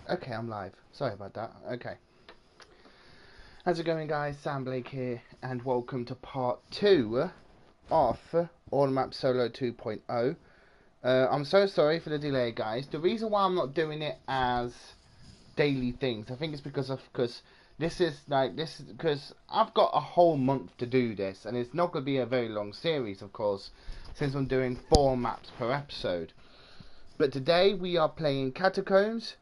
Okay, I'm live. Sorry about that. Okay. How's it going, guys? Sam Blake here, and welcome to part 2 of Automap Solo 2.0. I'm so sorry for the delay, guys. The reason why I'm not doing it as daily things, I think it's because because I've got a whole month to do this, and it's not going to be a very long series, of course, since I'm doing 4 maps per episode. But today we are playing Catacombs,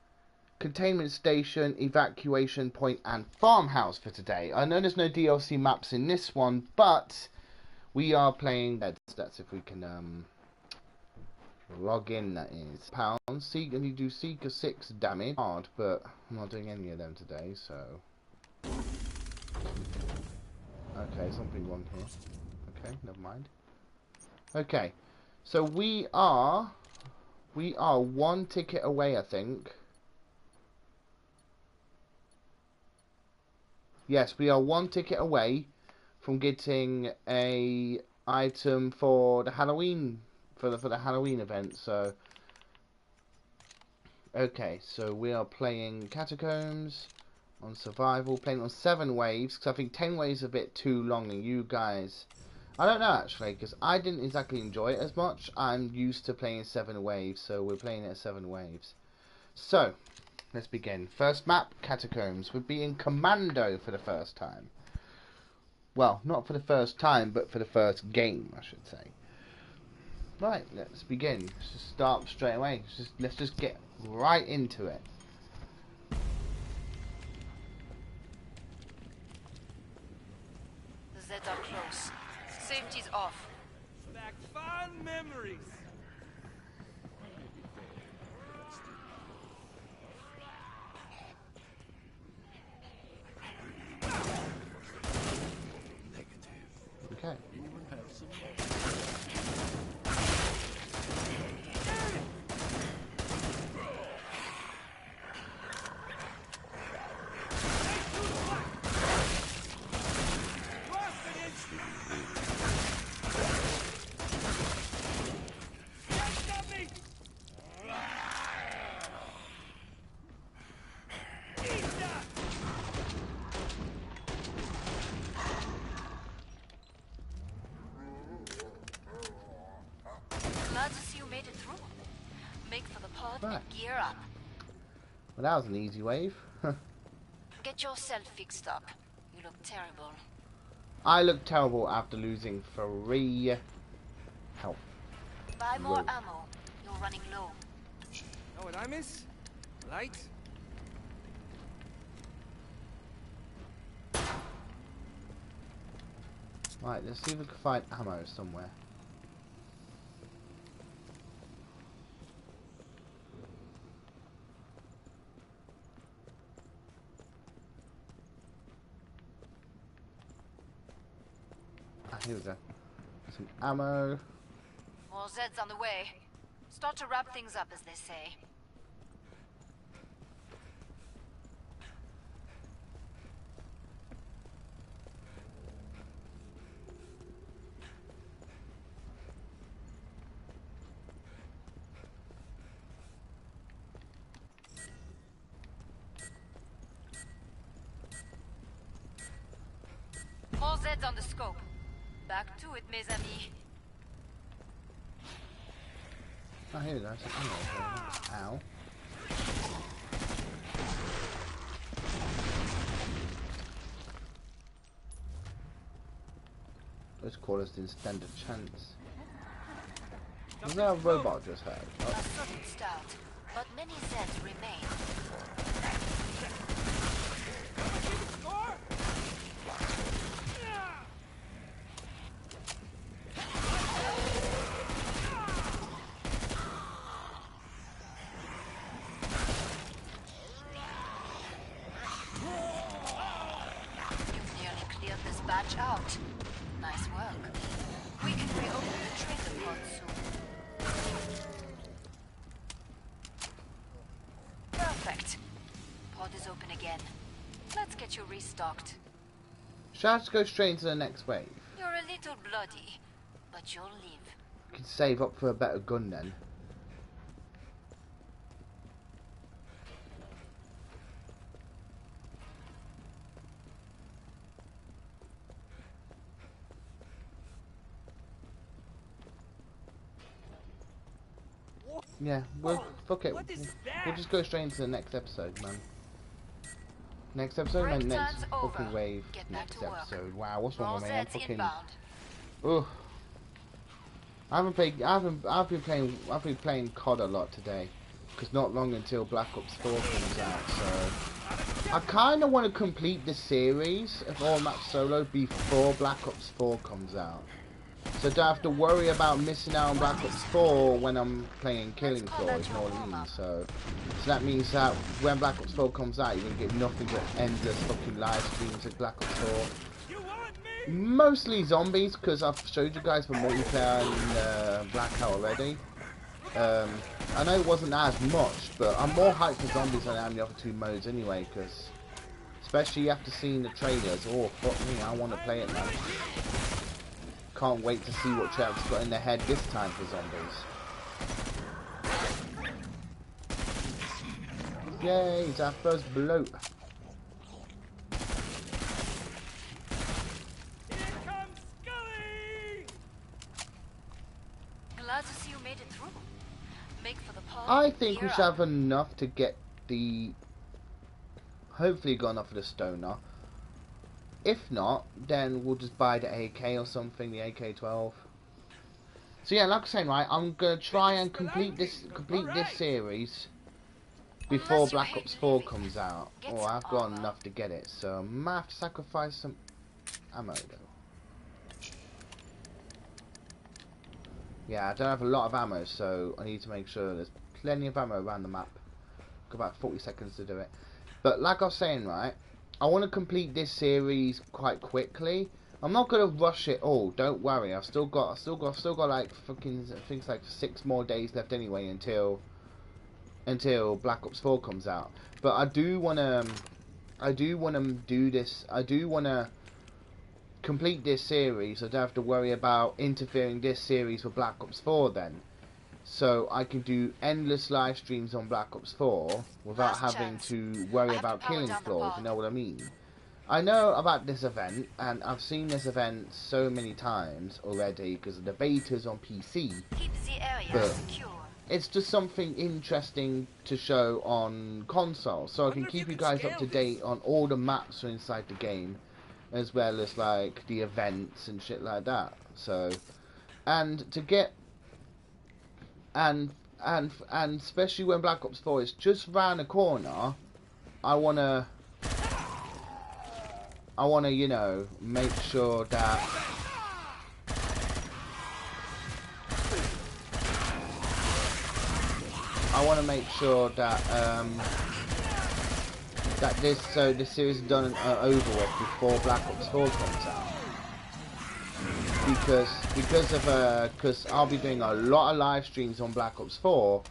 Containment Station, Evacuation Point, and Farmhouse for today. I know there's no DLC maps in this one, but we are playing. That's if we can log in. That is pounds. Seek, and you do Seeker 6 damage. Hard, but I'm not doing any of them today. So okay, something wrong here. Okay, never mind. Okay, so we are 1 ticket away, I think. Yes, we are 1 ticket away from getting a item for the Halloween for the Halloween event. So okay, so we are playing Catacombs on survival, playing on 7 waves because I think 10 waves is a bit too long, and you guys, I don't know actually, because I didn't exactly enjoy it as much. I'm used to playing 7 waves, so we're playing it at 7 waves. So let's begin. First map, Catacombs. We're being Commando for the first time. Well, not for the first time, but for the first game, I should say. Right, let's begin. Let's just start straight away. Let's just get right into it. The Zeds are close. Safety's off. Back fond memories. Okay. Glad to see you made it through. Make for the pod Right. and gear up. Well, that was an easy wave. Get yourself fixed up. You look terrible. I look terrible after losing 3 health. Buy more Whoa. ammo. You're running low. Know what I miss? Light? Right, let's see if we can find ammo somewhere. Ah, here we go. Some ammo. More Zeds on the way. Start to wrap things up, as they say. More Zeds on the scope. Back to it, mes amis. Oh, here we go. Some ammo. Ow. Let's call us didn't stand a chance. Was there a robot just heard? A sudden start, but many Zeds remain. Score? You've nearly cleared this batch out. Nice work. We can reopen the trader pod soon. Perfect. Pod is open again. Let's get you restocked. Shall I just go straight into the next wave? You're a little bloody, but you'll live. We can save up for a better gun then. Yeah, we'll fuck it. What is We'll that? just go straight into the next episode, man. Next episode, Break man. Next time's over. fucking wave. Get back Next to work. episode. Wow, what's wrong Roll with me? I'm Zeds fucking. inbound. Ugh. I've been playing COD a lot today, because not long until Black Ops 4 comes out. So I kind of want to complete the series of all map solo before Black Ops 4 comes out. So don't have to worry about missing out on Black Ops 4 when I'm playing Killing Floor, you know what I mean? So that means that when Black Ops 4 comes out, you're going to get nothing but endless fucking live streams of Black Ops 4. You want me? Mostly zombies, because I've showed you guys the multiplayer in Blackout already. I know it wasn't as much, but I'm more hyped for zombies than I am the other two modes anyway, because especially after seeing the trailers, oh fuck me, I want to play it, man. Can't wait to see what Trev's got in their head this time for zombies. Yay, it's our first bloat. Here comes Scully! Glad to see you made it through. Make for the pod. I think we Gear should up. have enough to get the... Hopefully got enough for the stoner. If not, then we'll just buy the AK or something, the AK-12. So yeah, like I was saying, right, I'm gonna try and complete this series before Unless you Black hate Ops 4 living, comes out. get Oh, some I've got armor. enough to get it, so I might have to sacrifice some ammo though. Yeah, I don't have a lot of ammo, so I need to make sure there's plenty of ammo around the map. Got about 40 seconds to do it. But like I was saying, right, I want to complete this series quite quickly. I'm not gonna rush it all. Don't worry. I've still got like fucking things like 6 more days left anyway until Black Ops 4 comes out. But I do wanna do this. I do wanna complete this series. So I don't have to worry about interfering this series with Black Ops 4 then. So I can do endless live streams on Black Ops 4 without Last having chance. to I worry have to about power Killing down the Floor, if pod. you know what I mean. I know about this event, and I've seen this event so many times already because of the betas on PC. Keep the area But secure. it's just something interesting to show on console, so I can Wonder if keep you you can guys up scale to date on all the maps that are inside the game, as well as like the events and shit like that. So, and to get and especially when Black Ops 4 is just round the corner, I wanna, you know, make sure that this series is done and over with before Black Ops 4 comes out. Because I'll be doing a lot of live streams on Black Ops 4,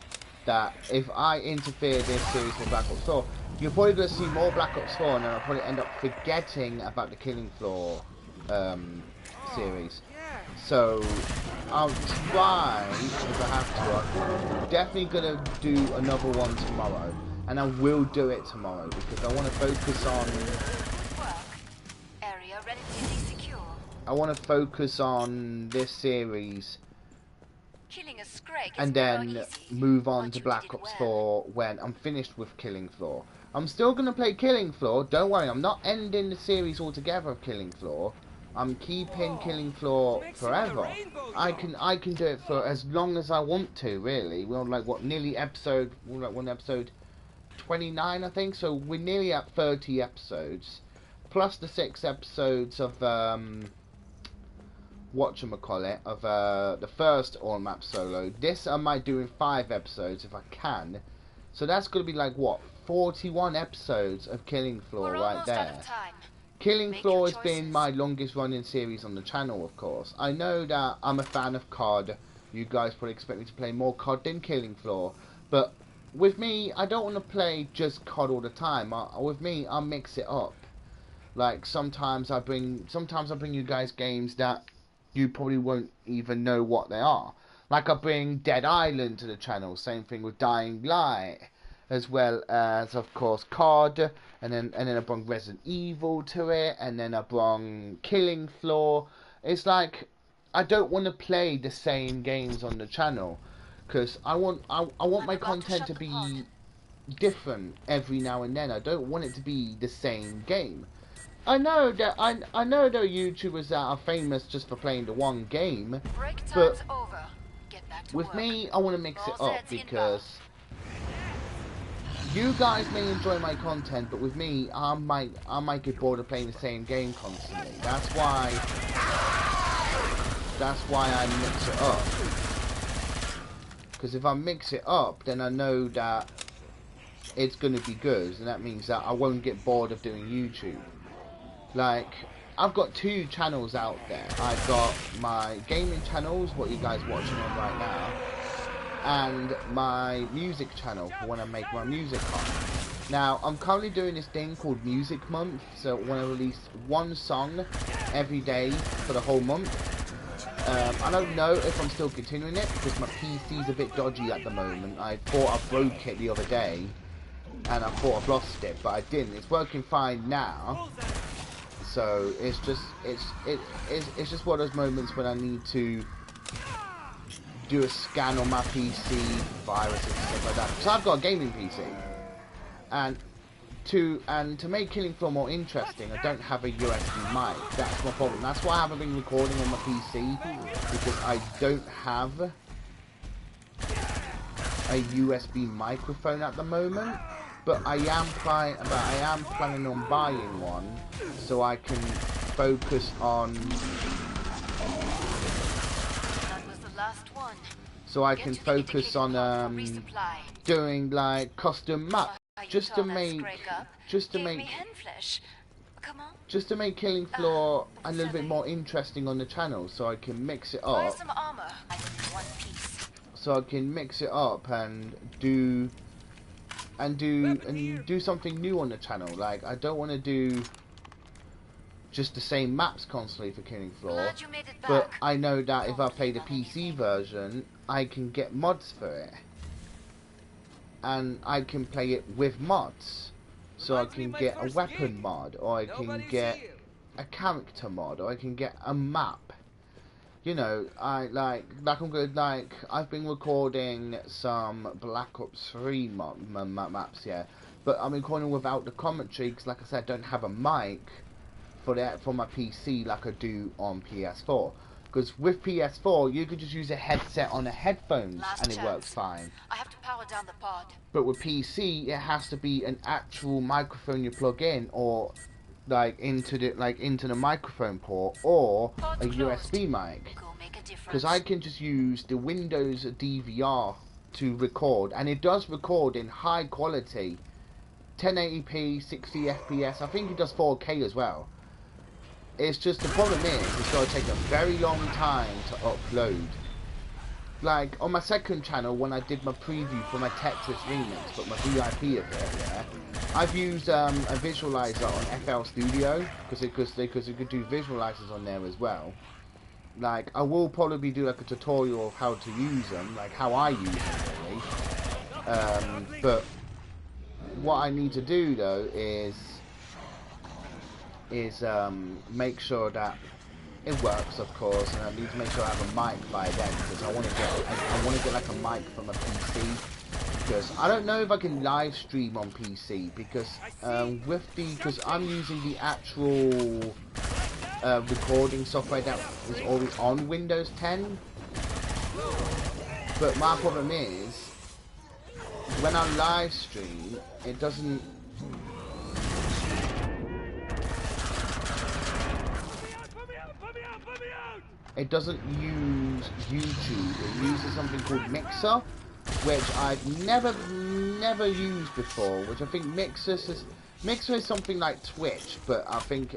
that if I interfere this series with Black Ops 4, you're probably going to see more Black Ops 4 and then I'll probably end up forgetting about the Killing Floor series. So I'll try, if I have to, I'm definitely going to do another one tomorrow, and I will do it tomorrow because I want to focus on Good work. Area relatively secure. I want to focus on this series Killing a Scrag is and never then easy, move on but to you Black did it Ops well. 4 when I'm finished with Killing Floor. I'm still going to play Killing Floor, don't worry, I'm not ending the series altogether of Killing Floor. I'm keeping Killing Floor forever. I can do it for as long as I want to, really. We're on like, what, nearly episode, we're like on episode 29, I think, so we're nearly at 30 episodes. Plus the 6 episodes of, whatchamacallit, of the first all map solo. This I might do in 5 episodes if I can. So that's going to be like, what, 41 episodes of Killing Floor We're right almost there. out of time. Killing Make Floor your has been choices. my longest running series on the channel, of course. I know that I'm a fan of COD. You guys probably expect me to play more COD than Killing Floor. But with me, I don't want to play just COD all the time. With me, I'll mix it up. Like, sometimes I bring you guys games that you probably won't even know what they are. Like I bring Dead Island to the channel. Same thing with Dying Light. As well as, of course, COD, and then I brought Resident Evil to it, and then I brought Killing Floor. It's like, I don't want to play the same games on the channel. because I want my content to be different every now and then. I don't want it to be the same game. I know that I know there are YouTubers that are famous just for playing the one game, Break but time's over. Get back to with work. me, I want to mix it All up sets inbound. because you guys may enjoy my content, but with me, I might get bored of playing the same game constantly. That's why I mix it up. Because if I mix it up, then I know that it's going to be good, and that means that I won't get bored of doing YouTube. Like, I've got 2 channels out there. I've got my gaming channels, what you guys watching on right now, and my music channel for when I make my music on. Now, I'm currently doing this thing called Music Month, so I want to release 1 song every day for the whole month. I don't know if I'm still continuing it because my PC's a bit dodgy at the moment. I thought I broke it the other day, and I thought I've lost it, but I didn't. It's working fine now. So it's just one of those moments when I need to do a scan on my PC, viruses and stuff like that. So I've got a gaming PC, and to make Killing Floor more interesting, I don't have a USB mic. That's my problem. That's why I haven't been recording on my PC, because I don't have a USB microphone at the moment. But I am planning on buying one, so I can focus on. That was the last one. So I can focus on doing like custom maps, just to make Killing Floor a little bit more interesting on the channel, so I can mix it Buy up. some armor. I need 1 piece. So I can mix it up and do something new on the channel. Like, I don't want to do just the same maps constantly for Killing Floor, Glad you made it back. but I know that if I play the PC version, I can get mods for it, and I can play it with mods. So I can get a weapon mod, or I can get a character mod, or I can get a map. You know, I'm good. Like, I've been recording some Black Ops 3 maps, yeah, but I'm recording without the commentary because, like I said, I don't have a mic for my PC like I do on PS4. Because with PS4, you could just use a headset on the headphones and it works fine. I have to power down the pod. But with PC, it has to be an actual microphone you plug in, or like into the microphone port, or Pod's a closed. USB mic. Go make a difference. Because I can just use the Windows DVR to record, and it does record in high quality, 1080p, 60 FPS. I think it does 4K as well. It's just, the problem is it's going to take a very long time to upload. Like on my second channel, when I did my preview for my Texas remix, but my VIP of it, yeah, I've used a visualizer on FL Studio because it could do visualizers on there as well. Like, I will probably do like a tutorial of how to use them, like how I use them really. But what I need to do though is make sure that it works, of course, and I need to make sure I have a mic by then, because I want to get like a mic from a PC, because I don't know if I can live stream on PC, because because I'm using the actual recording software that is already on Windows 10. But my problem is, when I live stream, it doesn't. It doesn't use YouTube. It uses something called Mixer, which I've never used before. Which I think Mixer is something like Twitch, but I think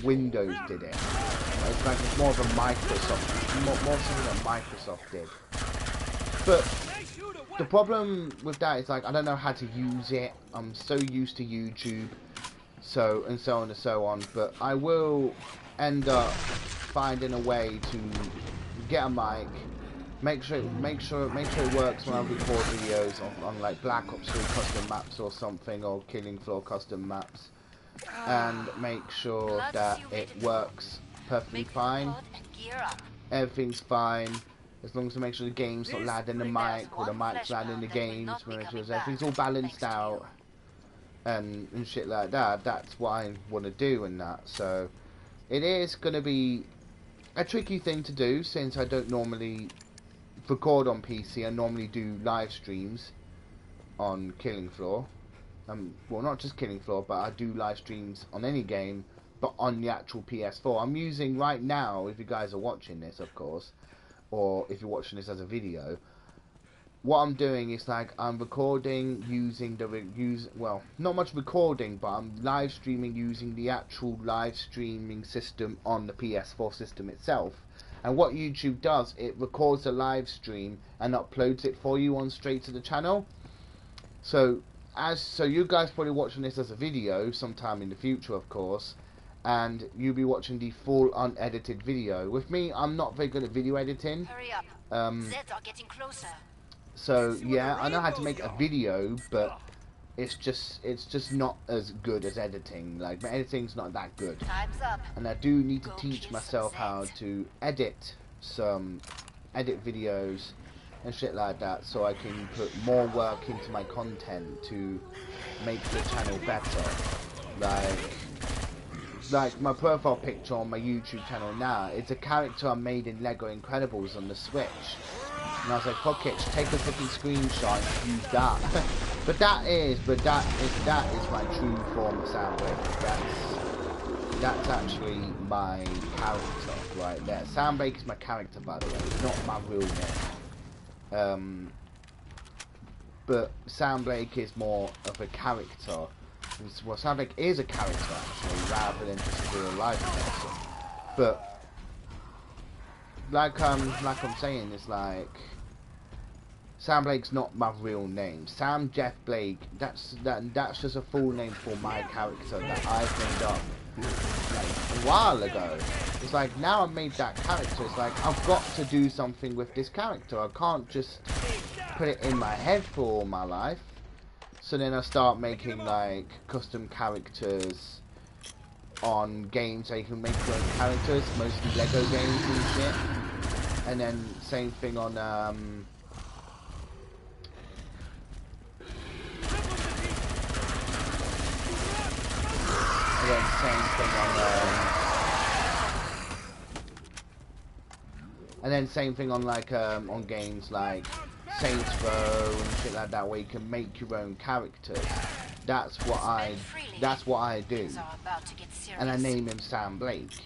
Windows did it. It's like it's more of a Microsoft, more something that Microsoft did. But the problem with that is, like, I don't know how to use it. I'm so used to YouTube, so on and so on. But I will end up finding a way to get a mic, make sure it works when I record videos on like Black Ops 3 custom maps or something, or Killing Floor custom maps, and make sure that it works perfectly fine. Everything's fine. as long as I make sure the game's not loud in the mic, or the mic's loud in the games, make sure everything's all balanced out, and shit like that. That's what I want to do and that. So it is going to be a tricky thing to do, since I don't normally record on PC. I normally do live streams on Killing Floor. Well, not just Killing Floor, but I do live streams on any game, but on the actual PS4. I'm using right now, if you guys are watching this, of course, or if you're watching this as a video, what I'm doing is like I'm recording using well, not much recording, but I'm live streaming using the actual live streaming system on the PS4 system itself. And what YouTube does, it records a live stream and uploads it for you on straight to the channel. So you guys probably watching this as a video sometime in the future, of course, and you'll be watching the full unedited video. With me, I'm not very good at video editing. Hurry up. Zeds are getting closer. So yeah, I know how to make a video, but it's just not as good as editing. Like, my editing's not that good. Time's up. And I do need to teach myself how to edit videos and shit like that, so I can put more work into my content to make the channel better. Like my profile picture on my YouTube channel now, it's a character I made in Lego Incredibles on the Switch. And I was like, fuck it, just take a fucking screenshot and use that. but that is my true form of Soundbreak. That's actually my character right there. Soundbreak is my character, by the way, it's not my real name. But Soundbreak is more of a character. Well, Soundbreak is a character actually, rather than just a real life person. But like I'm saying, it's like Soundblake's not my real name. Sam Jeff Blake. That's just a full name for my character that I've made up like a while ago. It's like, now I've made that character, it's like I've got to do something with this character. I can't just put it in my head for all my life. So then I start making like custom characters on games, so you can make your own characters, mostly Lego games and shit. And then same thing on same thing on like on games like Saints Row and shit like that, where you can make your own characters. That's what I do, and I name him Sam Blake.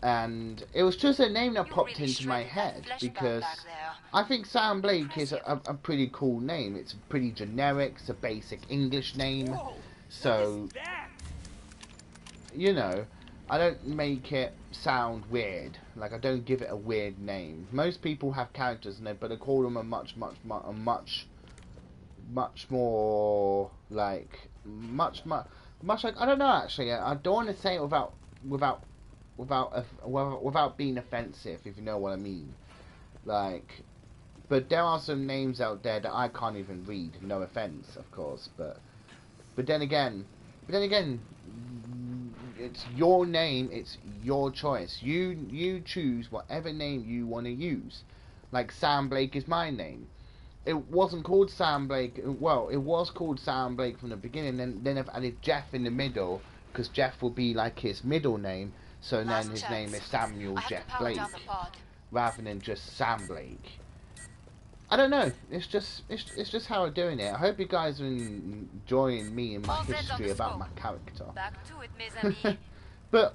And it was just a name that popped into my head because I think Sam Blake is a pretty cool name. It's pretty generic. It's a basic English name, so you know, I don't make it sound weird. Like, I don't give it a weird name. Most people have characters in it, but I call them a much more like much like, I don't know actually. I don't want to say it without being offensive, if you know what I mean. Like, but there are some names out there that I can't even read. No offense, of course, but then again, it's your name, it's your choice. You choose whatever name you want to use. Like, Sam Blake is my name. It wasn't called Sam Blake. Well, it was called Sam Blake from the beginning. Then I've added Jeff in the middle, because Jeff will be like his middle name. So then his name is Samuel Jeff Blake, rather than just Sam Blake. I don't know. It's just how I'm doing it. I hope you guys are enjoying me and my history about my character. Back to it, mes amis. But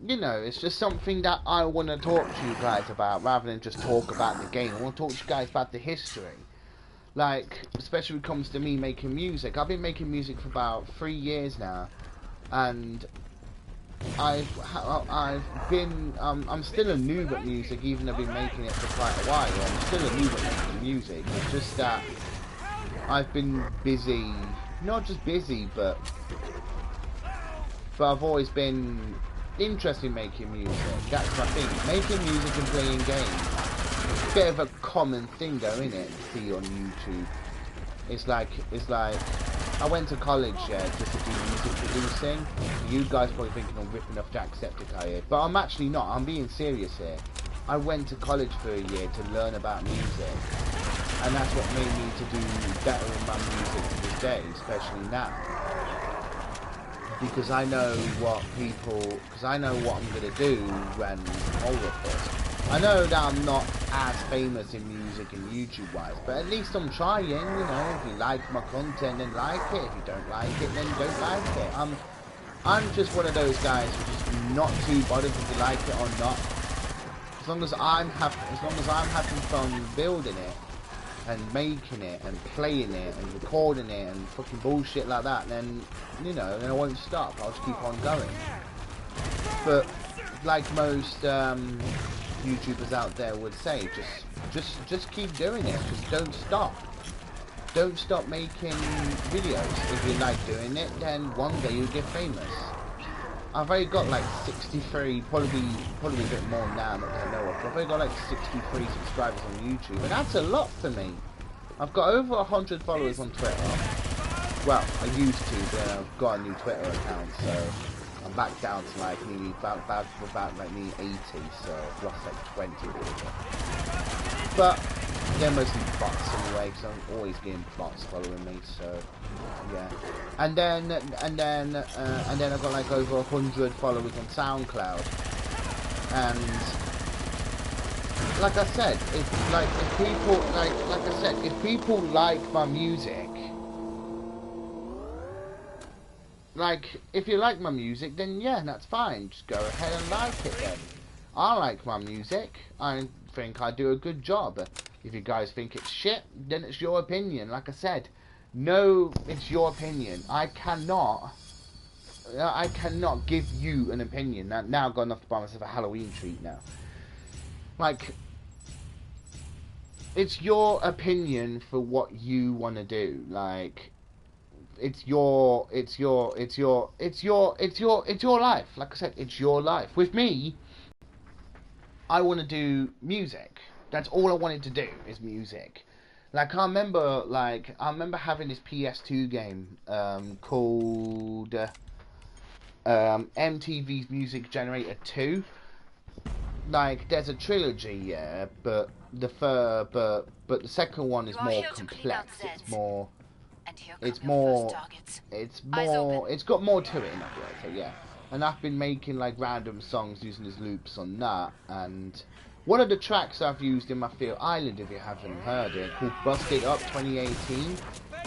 you know, it's just something that I want to talk to you guys about, rather than just talk about the game. I want to talk to you guys about the history. Like, especially when it comes to me making music. I've been making music for about 3 years now, and I'm still a noob at music, even though I've been making it for quite a while. I'm still a noob at making music. It's just that I've been busy, not just busy, but I've always been interested in making music. That's my thing. Making music and playing games. It's a bit of a common thing though, isn't it, to see on YouTube. It's like I went to college, just to do music producing. You guys probably thinking I'm ripping off Jacksepticeye here, but I'm actually not. I'm being serious here. I went to college for a year to learn about music, and that's what made me to do better in my music to this day, especially now. Because I know what I'm gonna do when all of this. I know that I'm not as famous in music and YouTube wise, but at least I'm trying, you know. If you like my content, then like it. If you don't like it, then don't like it. I'm just one of those guys who's just not too bothered if you like it or not. As long as I'm having fun building it and making it and playing it and recording it and fucking bullshit like that, then you know, then I won't stop. I'll just keep on going. But like most YouTubers out there would say, just keep doing it. Just don't stop. Don't stop making videos. If you like doing it, then one day you'll get famous. I've already got like 63, probably a bit more now that I know of. I've already got like 63 subscribers on YouTube, and that's a lot for me. I've got over 100 followers on Twitter. Well, I used to, but I've got a new Twitter account, so I'm back down to like nearly about like nearly 80, so I've lost like 20 really. But they're mostly bots anyway, because I'm always getting bots following me, so yeah. And then I've got like over 100 followers on SoundCloud. And like I said, if people like my music, like if you like my music, then yeah, that's fine. Just go ahead and like it then. I like my music. I think I do a good job. If you guys think it's shit, then it's your opinion. Like I said, no, it's your opinion. I cannot give you an opinion. Now I've got enough to buy myself a Halloween treat now. Like, it's your opinion for what you want to do. Like, it's your life. Like I said, it's your life. With me, I want to do music. That's all I wanted to do is music. Like I remember having this PS2 game called MTV's Music Generator 2. Like there's a trilogy, yeah, but the second one is more complex. It's got more to it in other words, so yeah. And I've been making like random songs using his loops on that, and one of the tracks I've used in my Feel Island, if you haven't heard it, called Busted Up 2018,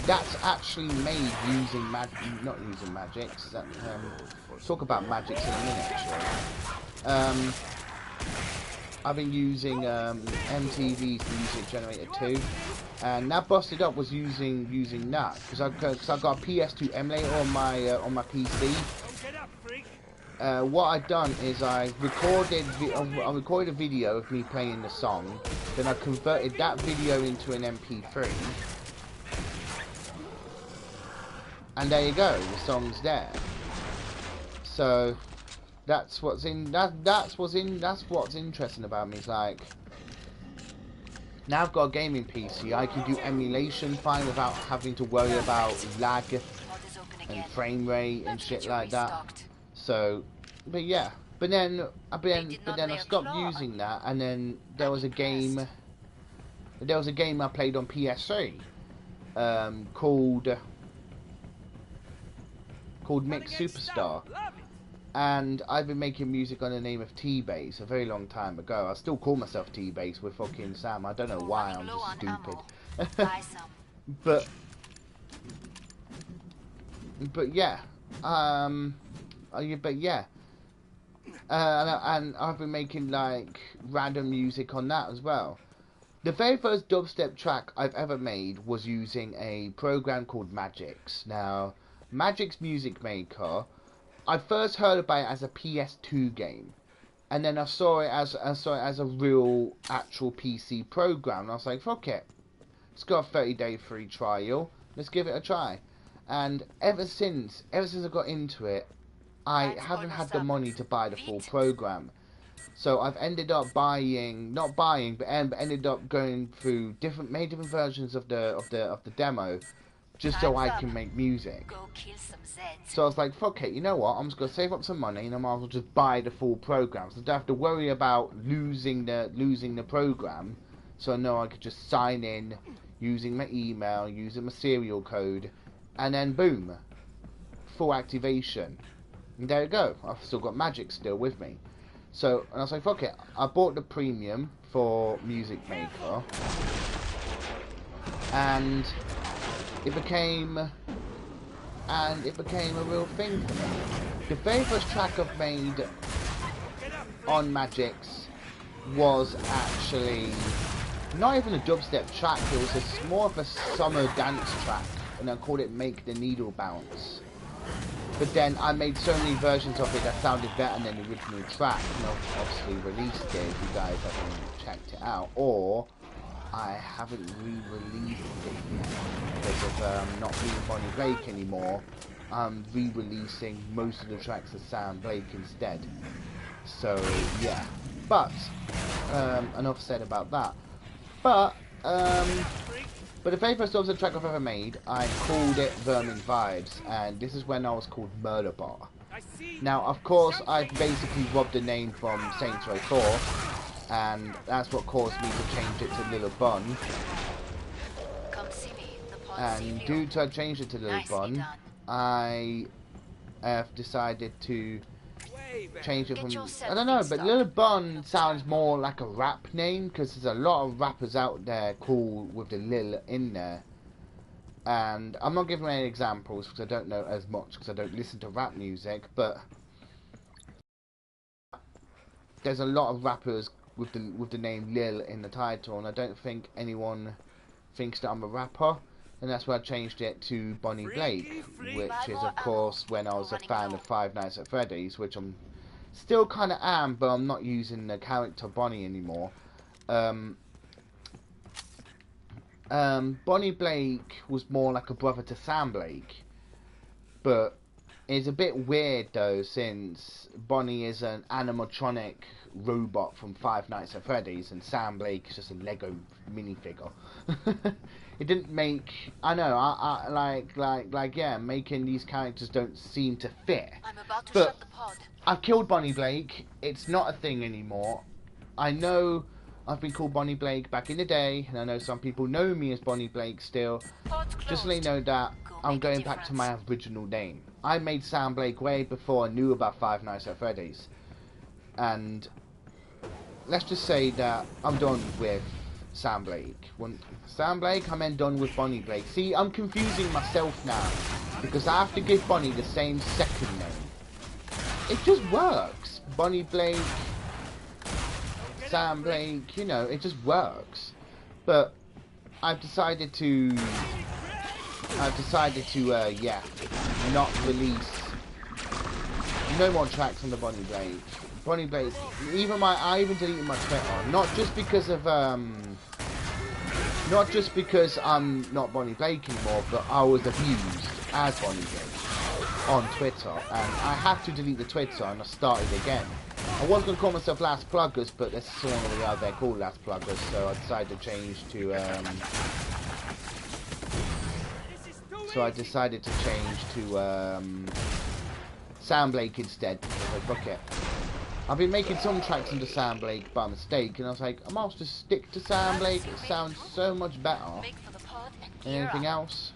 that's actually made using not using Magics. That, talk about Magics in a minute, actually. I've been using MTV's Music Generator 2, and that Busted Up was using that because I got a PS2 emulator on my PC. What I've done is I recorded a video of me playing the song, then I converted that video into an MP3, and there you go, the song's there. So that's what's interesting about me. It's like now I've got a gaming PC, I can do emulation fine without having to worry about lag and frame rate and shit like that. So, but yeah, but then I stopped using that, and then there was a game I played on PS3 called Mix Superstar, and I've been making music on the name of T-Base a very long time ago. I still call myself T-Base with fucking Sam. I don't know why, I'm just stupid. but yeah, and I've been making like random music on that as well. The very first dubstep track I've ever made was using a program called Magix. Now, Magix Music Maker, I first heard about it as a PS2 game, and then I saw it as a real actual PC program. And I was like, fuck it, it's got a 30-day free trial. Let's give it a try. And ever since I got into it, I haven't had the money to buy the full program. So I've ended up ended up going through different versions of the demo, just so Time's I up. can make music. Go kill some Zeds. So I was like, fuck it, you know what? I'm just gonna save up some money and I might as well just buy the full program. So I don't have to worry about losing the program. So I know I could just sign in using my email, using my serial code, and then boom, full activation. And there you go. I've still got Magic still with me. So and I was like, fuck it. I bought the premium for Music Maker, and it became a real thing for me. The very first track I've made on Magix was actually not even a dubstep track. It was more of a summer dance track, and I called it "Make the Needle Bounce." But then I made so many versions of it that sounded better than the original track, and I've obviously released it if you guys haven't checked it out, or I haven't re-released it yet because of not being Bonnie Blake anymore. I'm re-releasing most of the tracks as Sam Blake instead. So yeah, but enough said about that. But the very first dubstep track I've ever made, I called it Vermin Vibes, and this is when I was called Murderbot. Now, of course, I basically robbed the name from Saints Row 4, and that's what caused me to change it to Little Bun. Come see me. The pod's And CVO. due to I changed it to Little Nicely Bun, done. I have decided to change it Get from, yourself I don't know, fixed but up. Lil Bun sounds more like a rap name, because there's a lot of rappers out there cool with the Lil in there. And I'm not giving any examples because I don't know as much, because I don't listen to rap music, but there's a lot of rappers with the name Lil in the title, and I don't think anyone thinks that I'm a rapper. And that's why I changed it to Bonnie Blake, which is of course when I was a fan of Five Nights at Freddy's, which I'm still kind of am, but I'm not using the character Bonnie anymore. Bonnie Blake was more like a brother to Sam Blake, but it's a bit weird though, since Bonnie is an animatronic robot from Five Nights at Freddy's and Sam Blake is just a Lego minifigure. It didn't make, I know, yeah, making these characters don't seem to fit. I'm about to But shut the pod. I've killed Bonnie Blake. It's not a thing anymore. I know I've been called Bonnie Blake back in the day, and I know some people know me as Bonnie Blake still. Pod's closed. Just to let you know that Go I'm make a going back to my difference. original name. I made Sam Blake way before I knew about Five Nights at Freddy's. And let's just say that I'm done with Sam Blake. When Sam Blake, I'm then done with Bonnie Blake. See, I'm confusing myself now, because I have to give Bonnie the same second name. It just works. Bonnie Blake, Sam Blake, you know, it just works. But I've decided to yeah, not release no more tracks on the Bonnie Blake. Bonnie Blake, I even deleted my Twitter, not just because I'm not Bonnie Blake anymore, but I was abused as Bonnie Blake on Twitter, and I had to delete the Twitter and I started again. I was going to call myself Last Pluggers, but there's someone out there called Last Pluggers, so I decided to change to Sam Blake instead, because I was like, fuck it. I've been making some tracks into Sam Blake by mistake, and I was like, I might just stick to Sam Blake. It sounds so much better Make for the pod and than gear anything up. else.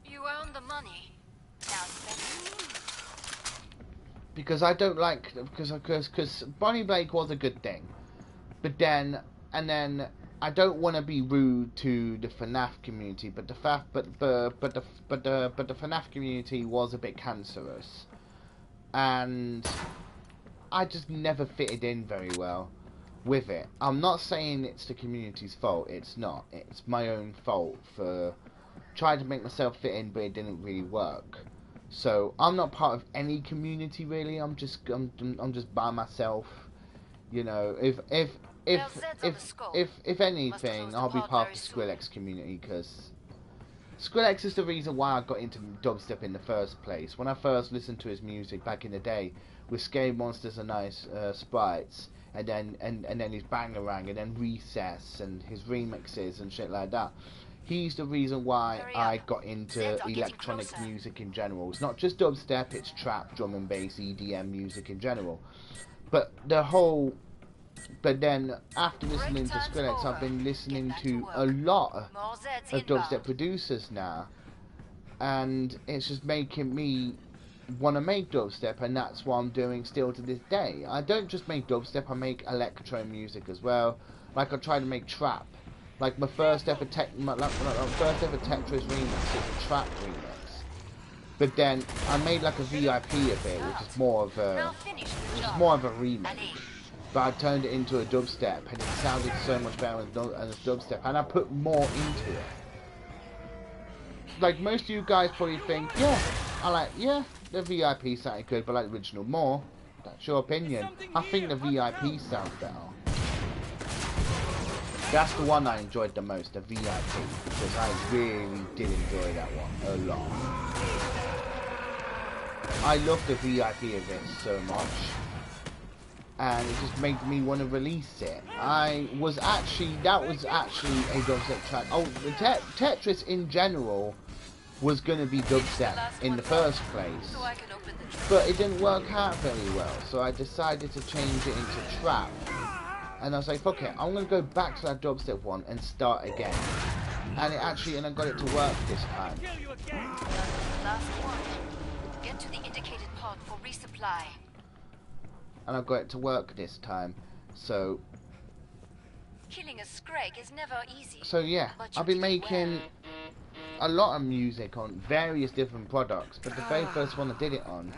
You earned the money. Now spend it. Because I don't like, because Bonnie Blake was a good thing, but then I don't want to be rude to the FNAF community, but the FNAF community was a bit cancerous, and I just never fitted in very well with it. I'm not saying it's the community's fault. It's not. It's my own fault for trying to make myself fit in, but it didn't really work. So I'm not part of any community really. I'm just by myself. You know, if anything, I'll be part of the Skrillex community, because Skrillex is the reason why I got into dubstep in the first place. When I first listened to his music back in the day, with Scary Monsters and Nice Sprites, and then his Bangarang, and then Recess, and his remixes and shit like that. He's the reason why Hurry I up. got into Zeds are getting electronic closer. music in general. It's not just dubstep, it's trap, drum and bass, EDM music in general. But then after listening to time's Skrillex, over. I've been listening Get back to to a work. lot More Zeds of dubstep inbound. producers now, and it's just making me want to make dubstep, and that's what I'm doing still to this day. I don't just make dubstep, I make electro music as well. Like I try to make trap. Like my first ever first ever Tetris remix is a trap remix. But then I made like a VIP of it, which is more of Now a finish the job. remix. Allez. But I turned it into a dubstep, and it sounded so much better as dubstep, and I put more into it. Like most of you guys probably think, yeah, the VIP sounded good, but I like the original more. That's your opinion. I think the VIP sounds better. That's the one I enjoyed the most, the VIP, because I really did enjoy that one a lot. I love the VIP of it so much, and it just made me want to release it. That was actually a dubstep track. Oh, the Tetris in general was going to be dubstep in the first place, So I can open the trigger. but it didn't work out very well, so I decided to change it into trap. And I was like, fuck it, I'm going to go back to that dubstep one and start again. And I got it to work this time. Kill you again. Down to the last one. Get to the indicated pod for resupply. And I got it to work this time. So Killing a Scrag is never easy. yeah, But you I've been did it making a lot of music on various different products, but the very first one I did it on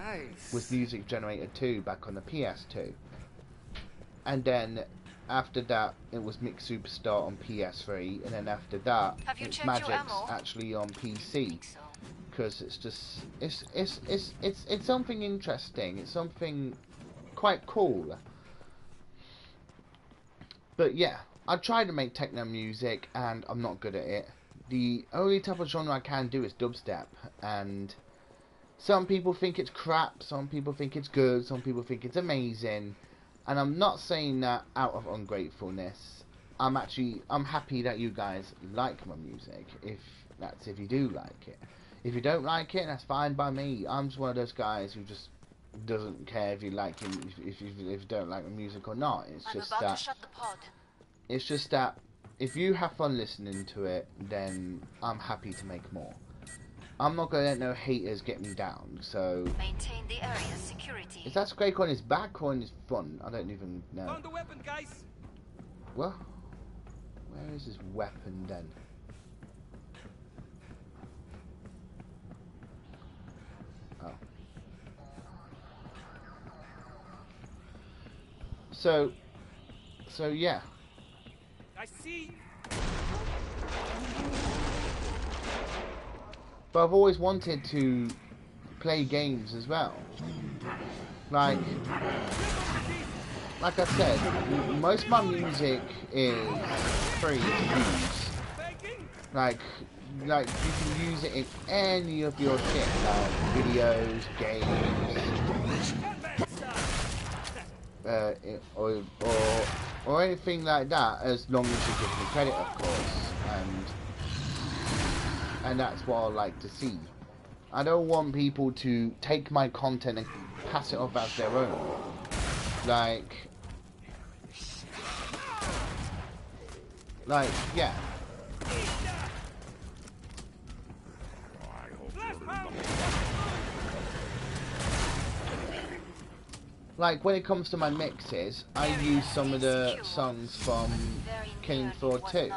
was Music Generator 2 back on the PS2. And then after that it was Mix Superstar on PS3, and then after that Have you it's checked your Magic's ammo? actually on I PC, think so. because it's just it's something interesting, it's something quite cool. But yeah, I try to make techno music and I'm not good at it. The only type of genre I can do is dubstep, and some people think it's crap, some people think it's good, some people think it's amazing, and I'm not saying that out of ungratefulness. I'm happy that you guys like my music, if you do like it. If you don't like it, that's fine by me. I'm just one of those guys who just doesn't care if you like him, if you don't like my music or not. I'm about to shut the pod. It's just that if you have fun listening to it, then I'm happy to make more. I'm not gonna let no haters get me down. So Maintain the area's security. is that Scrake on his back or on his front? I don't even know. Found the weapon, guys. Well, where is his weapon then? Oh. So yeah. I see. But I've always wanted to play games as well. Like I said, most of my music is free to use. Like you can use it in any of your shit, like videos, games, or anything like that, as long as you give me credit, of course. And that's what I like to see. I don't want people to take my content and pass it off as their own. Yeah. Like, when it comes to my mixes, I use some of the songs from Killing Floor 2.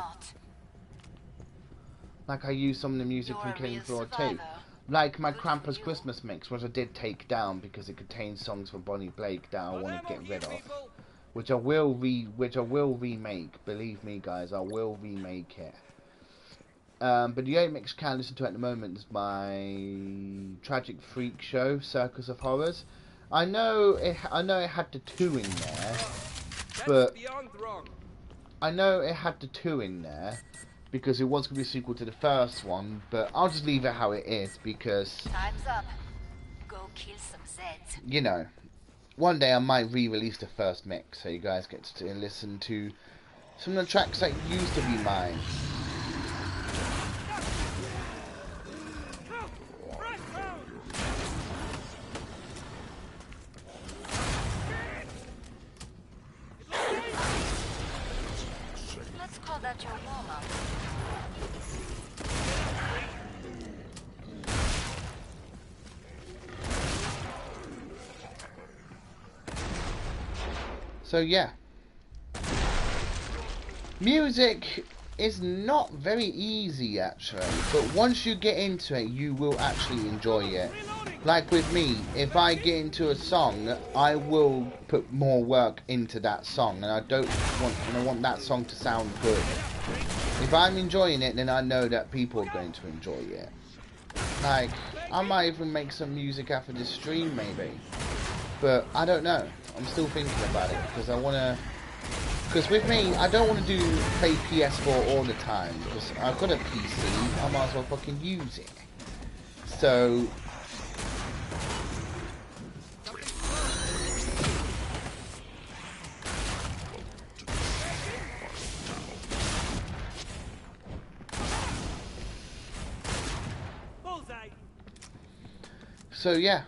Like, I use some of the music from Killing Floor 2. Like my Krampus Christmas mix, which I did take down because it contains songs from Bonnie Blake that I want to get rid of. Which I will remake. Believe me, guys, I will remake it. But the only mix I can listen to at the moment is my Tragic Freak Show, Circus of Horrors. I know it had the 2 in there, but I know it had the 2 in there because it was going to be a sequel to the first one. But I'll just leave it how it is because Time's up. Go kill some Zeds. you know, one day I might re-release the first mix so you guys get to listen to some of the tracks that used to be mine. call that your warm-up. So yeah, music is not very easy actually, but once you get into it you will actually enjoy it. Like with me, if I get into a song, I will put more work into that song, and I want that song to sound good. If I'm enjoying it, then I know that people are going to enjoy it. Like, I might even make some music after this stream maybe, but I don't know. I'm still thinking about it because I want to. Because with me, I don't want to play PS4 all the time because I've got a PC. I might as well fucking use it. So. Bullseye. So yeah.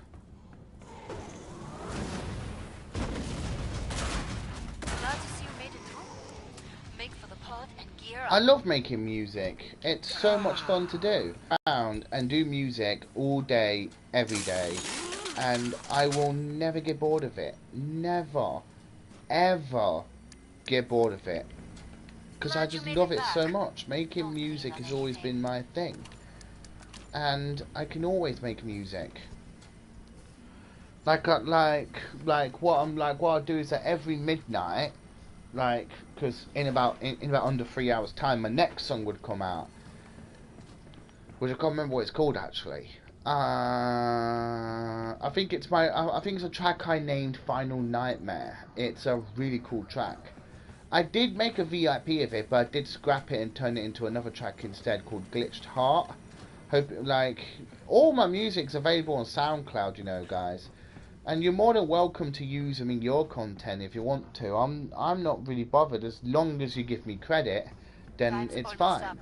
I love making music. It's so much fun to do. And do music all day, every day. And I will never get bored of it. Never, ever get bored of it. Because I just love it so much. Making music has always been my thing. And I can always make music. What I'll do is that every midnight, like, because in about under 3 hours time my next song would come out, which I can't remember what it's called actually. I think it's a track I named Final Nightmare. It's a really cool track. I did make a VIP of it, but I did scrap it and turn it into another track instead called Glitched Heart. Hope, like, all my music's available on SoundCloud, you know, guys. And you're more than welcome to use them in your content if you want to. I'm not really bothered as long as you give me credit, then it's fine.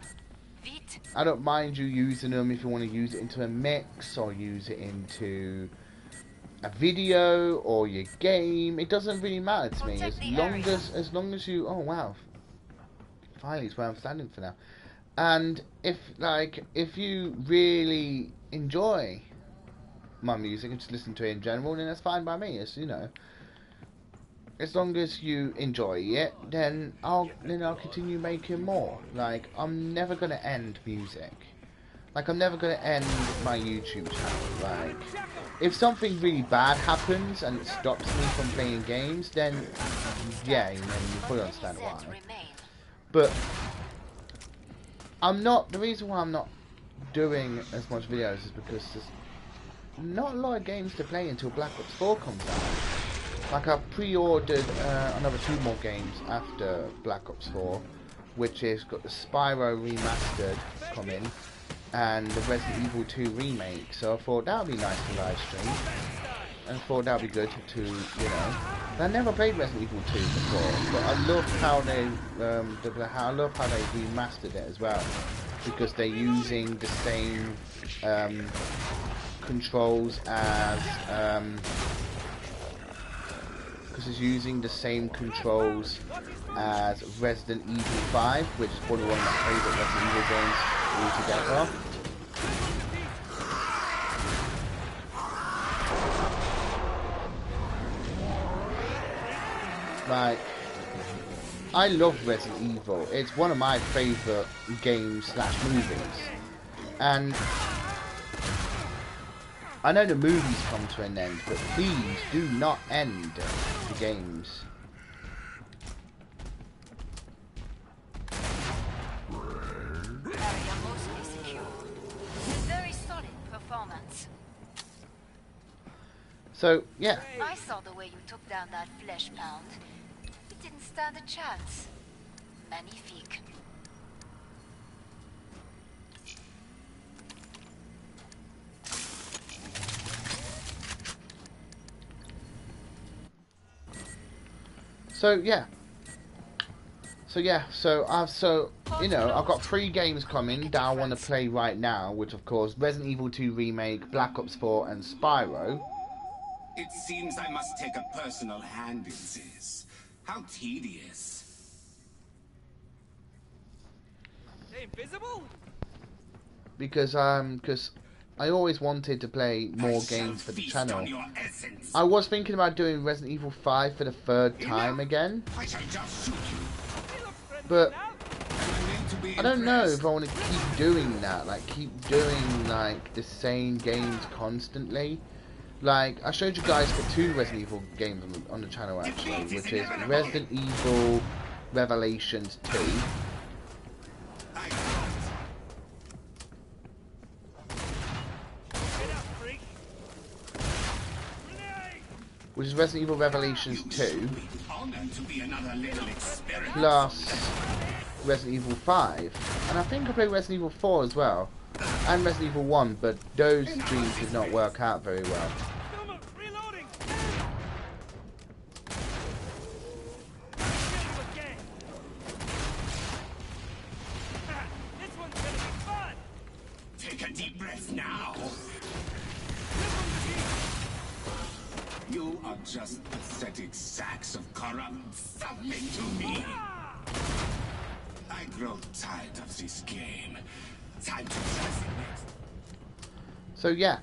I don't mind you using them if you want to use it into a mix or use it into a video or your game. It doesn't really matter to me as long as you. Oh wow! Finally, it's where I'm standing for now. And if you really enjoy my music and just listen to it in general, then that's fine by me. It's, you know, as long as you enjoy it, then I'll continue making more. Like, I'm never gonna end music. Like, I'm never gonna end my YouTube channel. Like, if something really bad happens and it stops me from playing games, then yeah, you fully understand why. But the reason why I'm not doing as much videos is because there's not a lot of games to play until Black Ops 4 comes out. Like, I've pre-ordered another 2 more games after Black Ops 4, which is got the Spyro remastered coming and the Resident Evil 2 remake. So I thought that would be nice to live stream, and I thought that would be good to, you know. I never played Resident Evil 2 before, but I love how they remastered it as well, because they're using the same controls as Resident Evil 5, which is probably one of my favourite Resident Evil games altogether. Like, I love Resident Evil. It's one of my favourite games / movies. And I know the movies come to an end, but please do not end the games. Area mostly secure. Very solid performance. So, yeah. I saw the way you took down that flesh pound. It didn't stand a chance. Magnifique. So you know, I've got 3 games coming that I want to play right now, which of course Resident Evil 2 Remake, Black Ops 4 and Spyro. It seems I must take a personal hand in this. How tedious. they invisible? Because I always wanted to play more games for the channel. I was thinking about doing Resident Evil 5 for the 3rd time again, I shall just shoot you. They look friendly but now. I need to be I don't know impressed. if I want to keep doing that, like keep doing like the same games constantly. Like I showed you guys the 2 Resident Evil games on the channel actually, which is Resident Evil Revelations 2. I Get up, freak. Grenade! Which is Resident Evil Revelations 2 honored to be another little experiment. plus Resident Evil 5, and I think I played Resident Evil 4 as well, and Resident Evil 1, but those streams did not work out very well. Come on, reloading! Get him again! This one's gonna be fun! Take a deep breath now. This one's You are just pathetic sacks of corrupt something to me. I grow tired of this game. Time to try next. So yeah,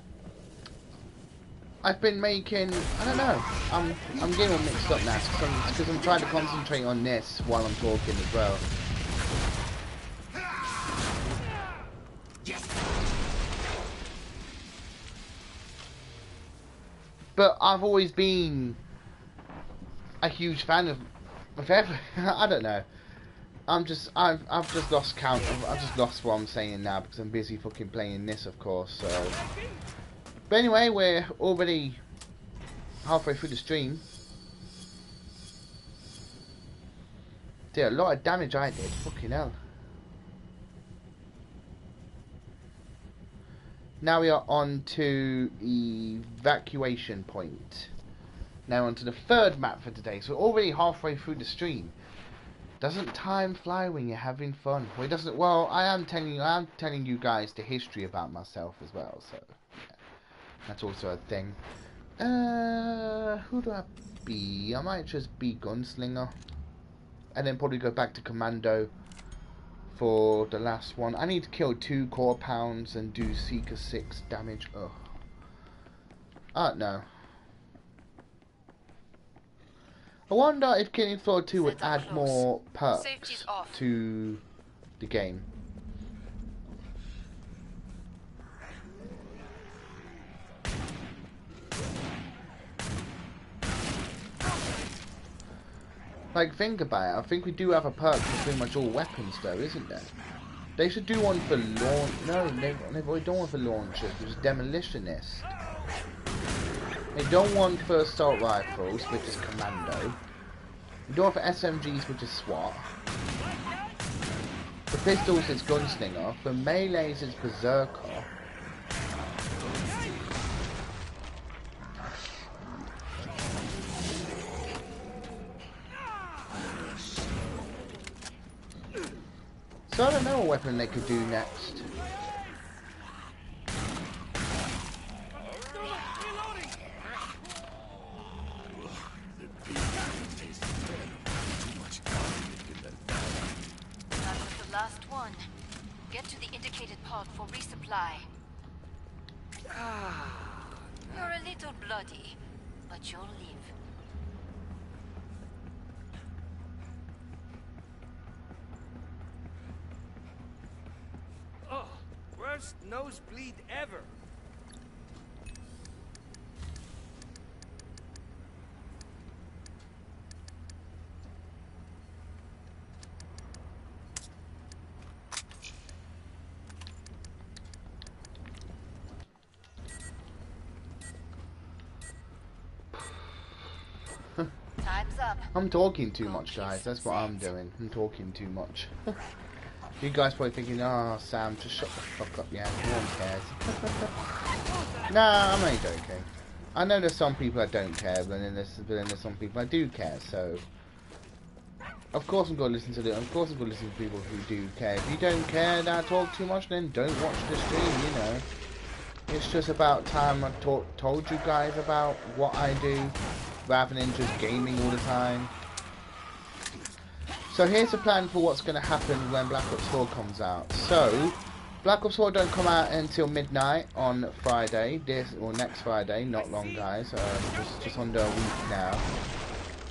I've been making, I don't know, I'm getting all mixed up now because I'm trying to concentrate on this while I'm talking as well. Yes. But I've always been a huge fan of everything. I don't know. I've just lost count. I've just lost what I'm saying now because I'm busy fucking playing this, of course. So, but anyway, we're already halfway through the stream. Did a lot of damage I did. Fucking hell. Now we are on to Evacuation Point. Now on to the 3rd map for today. So we're already halfway through the stream. Doesn't time fly when you're having fun? Well, it doesn't. Well, I am telling you guys the history about myself as well. So yeah, that's also a thing. Who do I be? I might just be Gunslinger, and then probably go back to Commando for the last one. I need to kill 2 core pounds and do Seeker 6 damage. Ugh. I don't know. I wonder if Killing Floor 2 would add more perks to the game. Like, think about it. I think we do have a perk for pretty much all weapons, though, isn't there? They should do one for launch. No, they've already done one for launchers, which is Demolitionist. They don't want for assault rifles, which is Commando. They don't want for SMGs, which is SWAT. For pistols, it's Gunslinger. For melees, it's Berserker. So I don't know what weapon they could do next. Last one. Get to the indicated pod for resupply. You're a little bloody, but you'll live. Oh, worst nosebleed ever. Time's up. I'm talking too much, guys. That's what I'm doing. I'm talking too much. You guys probably thinking, oh, Sam, just shut the fuck up, yeah. No one cares. Nah, I'm only joking. I know there's some people that don't care, but then there's some people that do care, so... Of course I'm going to listen to them. Of course I'm going to listen to people who do care. If you don't care and I talk too much, then don't watch the stream, you know. It's just about time I told you guys about what I do, rather than just gaming all the time. So here's the plan for what's going to happen when Black Ops 4 comes out. So Black Ops 4 don't come out until midnight on Friday, next Friday, not long guys, just under a week now.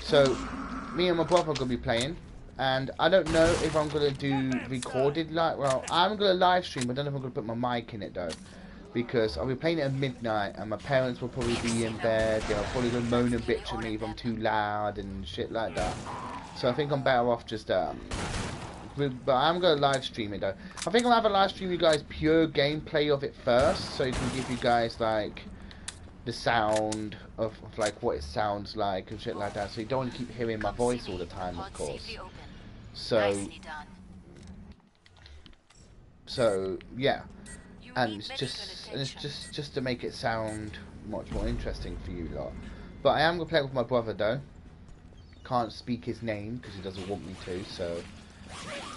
So me and my brother are going to be playing, and I don't know if I'm going to do recorded, well, I'm going to live stream, but I don't know if I'm going to put my mic in it though, because I'll be playing it at midnight, and my parents will probably be in bed, they'll probably go moan and bitch at me if I'm too loud and shit like that. So I think I'm better off just, but I'm going to live stream it though. I think I'll have a live stream you guys pure gameplay of it first, so you can give you guys like the sound of like what it sounds like and shit like that. So you don't want to keep hearing my voice all the time, of course. So yeah, and it's just to make it sound much more interesting for you lot. But I am going to play it with my brother though. Can't speak his name because he doesn't want me to, so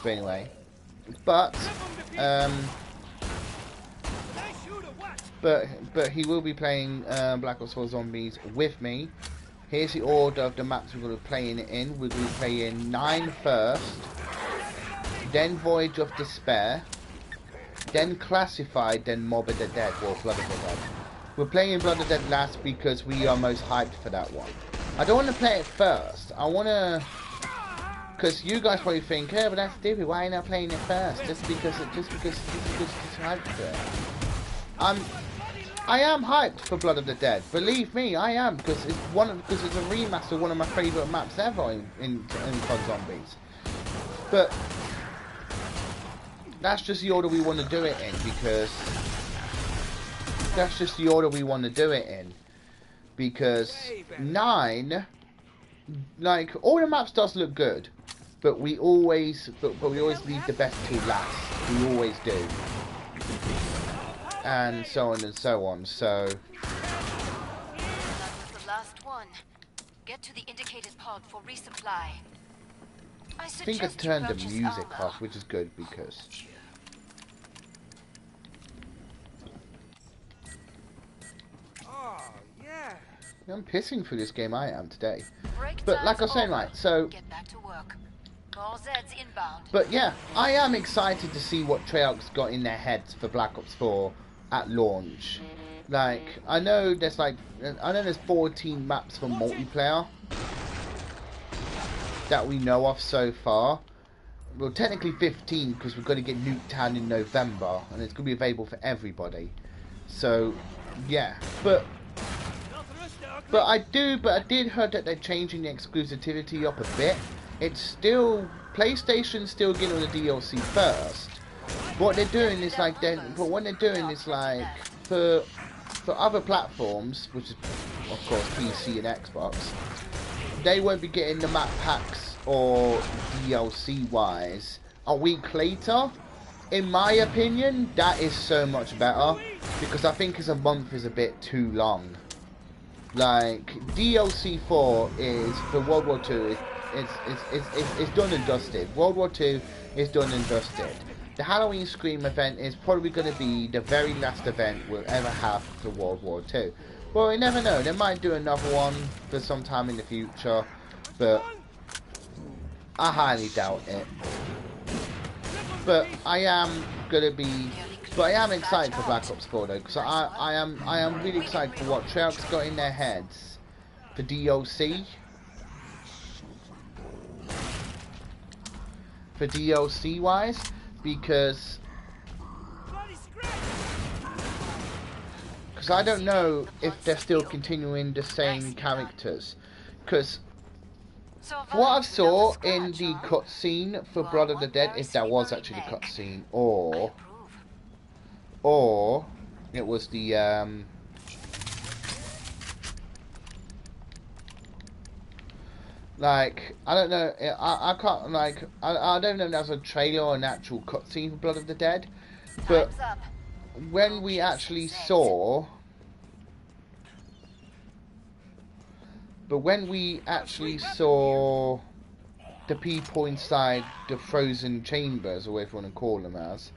but anyway, but he will be playing Black Ops 4 Zombies with me. Here's the order of the maps we're going to be playing it in. We're going to be playing 9 first, then Voyage of Despair, then Classified, then Mob of the Dead, or Blood of the Dead. We're playing Blood of the Dead last because we are most hyped for that one. I don't want to play it first. I want to, because you guys probably think, oh, but that's stupid. Why are you not playing it first? Just because it's hyped for it. I am hyped for Blood of the Dead. Believe me, I am, because it's it's a remaster of one of my favourite maps ever in COD Zombies. But that's just the order we want to do it in, because that's just the order we want to do it in. Because 9, like, all the maps does look good, but we always leave the best till last. We always do, and so on and so on. So That was the last one. Get to the indicated pod for resupply. I think I turned the music off, which is good because. I'm pissing through this game, I am today. But like I was saying, right, so get back to work. More Zeds inbound. But yeah, I am excited to see what Treyarch's got in their heads for Black Ops 4 at launch. Like, I know there's 14 maps for multiplayer that we know of so far. Well, technically 15 because we're going to get Nuketown in November and it's going to be available for everybody. So yeah, but I did heard that they're changing the exclusivity up a bit. It's still PlayStation's still getting all the DLC first. What they're doing is like for other platforms, which is of course PC and Xbox, they won't be getting the map packs or DLC wise a week later. In my opinion, that is so much better because I think a month is a bit too long. Like DLC 4 is for World War II. It's done and dusted. World War II is done and dusted. The Halloween Scream event is probably going to be the very last event we'll ever have for World War II. Well, we never know. They might do another one for some time in the future, but I highly doubt it. But I am excited for Black Ops 4 though, because I am really excited for what Treyarch's got in their heads for DLC. For DLC wise, because I don't know if they're still continuing the same characters. Because what I saw in the cutscene for Blood of the Dead, if there was actually a cutscene, or it was the like, I don't know, I can't, like, I don't know if that's a trailer or an actual cutscene for Blood of the Dead, but when we actually saw the people inside the frozen chambers, or whatever you want to call them as,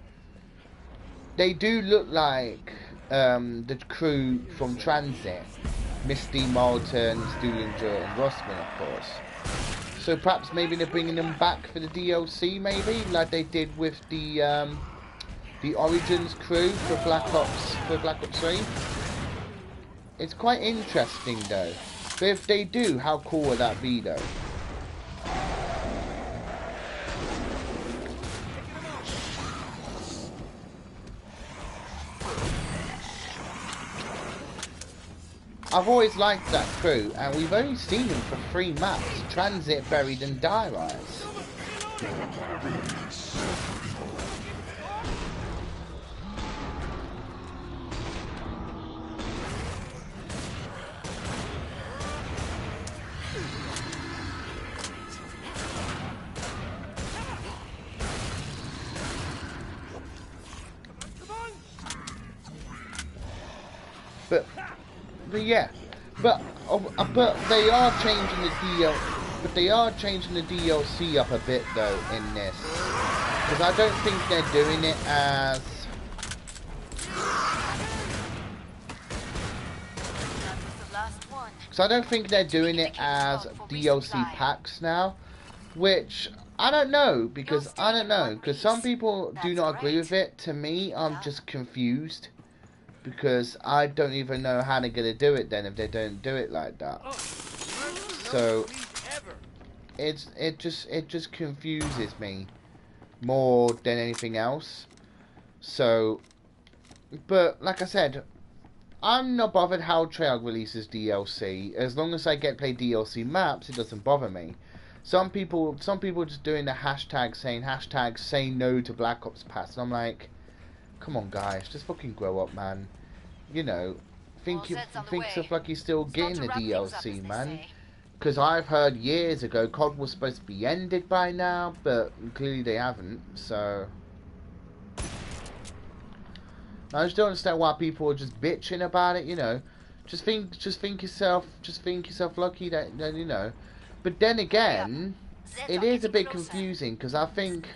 they do look like the crew from Transit. Misty, Marlton, Stuhlinger and Rossman, of course. So perhaps maybe they're bringing them back for the DLC, maybe like they did with the Origins crew for Black Ops 3. It's quite interesting though. But if they do, how cool would that be though? I've always liked that crew, and we've only seen them for 3 maps: Transit, Buried, and Die Rise. But yeah, but they are changing the DLC up a bit though in this, because I don't think they're doing it as DLC packs now, which I don't know, because some people do not agree with it. To me, I'm just confused, because I don't even know how they're gonna do it then if they don't do it like that. So it just confuses me more than anything else. So, but like I said, I'm not bothered how Treyarch releases DLC. As long as I get play DLC maps, it doesn't bother me. Some people just doing the hashtag saying say no to Black Ops Pass, and I'm like, come on guys, just fucking grow up, man. You know, think stuff like you're still getting the DLC, man. Because I've heard years ago COD was supposed to be ended by now, but clearly they haven't. So I just don't understand why people are just bitching about it. You know, just think yourself lucky that you know. But then again, it is a bit confusing, because I think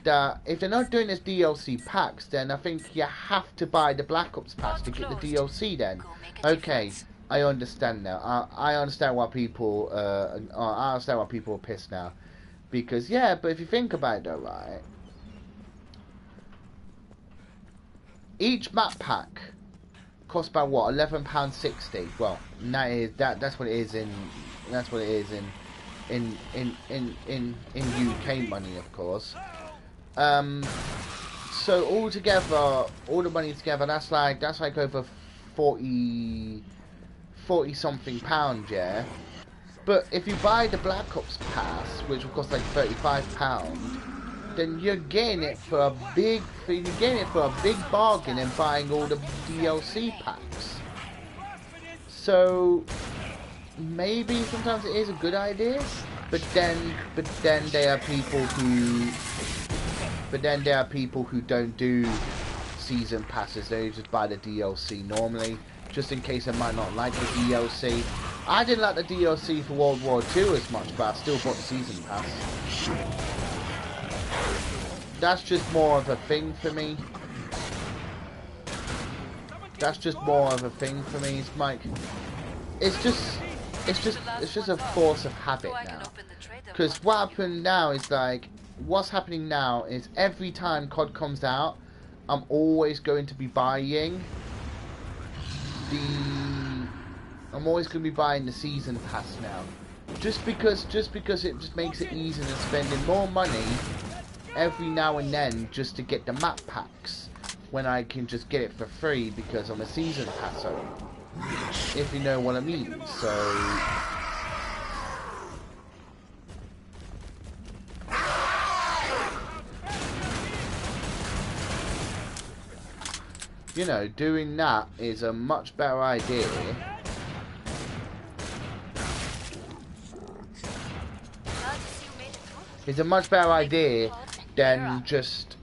that if they're not doing this DLC packs, then I think you have to buy the Black Ops pass to get the DLC then. Okay, I understand now. I understand why people I understand why people are pissed now. Because yeah, but if you think about it though, right? Each map pack costs about what, £11.60. Well, that's what it is in UK money, of course. So all the money together, that's like over 40 something pounds, yeah. But if you buy the Black Ops pass, which will cost like £35, then you're getting it for a big bargain in buying all the DLC packs. So maybe sometimes it is a good idea, but then there are people who don't do season passes. They just buy the DLC normally, just in case they might not like the DLC. I didn't like the DLC for World War II as much, but I still bought the season pass. That's just more of a thing for me. It's like, it's just a force of habit now. Because what's happening now is every time COD comes out, I'm always going to be buying the season pass now. Just because it just makes it easier than spending more money every now and then just to get the map packs, when I can just get it for free because I'm a season pass owner. If you know what I mean. So you know, doing that is a much better idea than just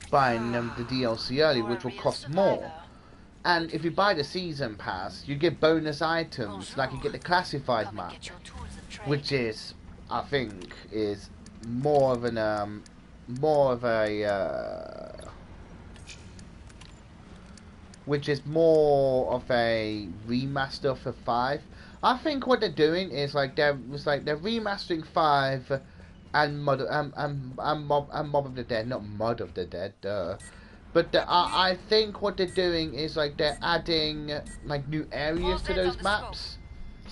buying the DLC early, which will cost more. And if you buy the season pass, you get bonus items, like you get the classified map, which is, I think, is more of a remaster for 5. I think what they're doing is like they're remastering 5 and Mob of the Dead, not Mod of the Dead, duh. But I think what they're doing is like they're adding like new areas to those maps,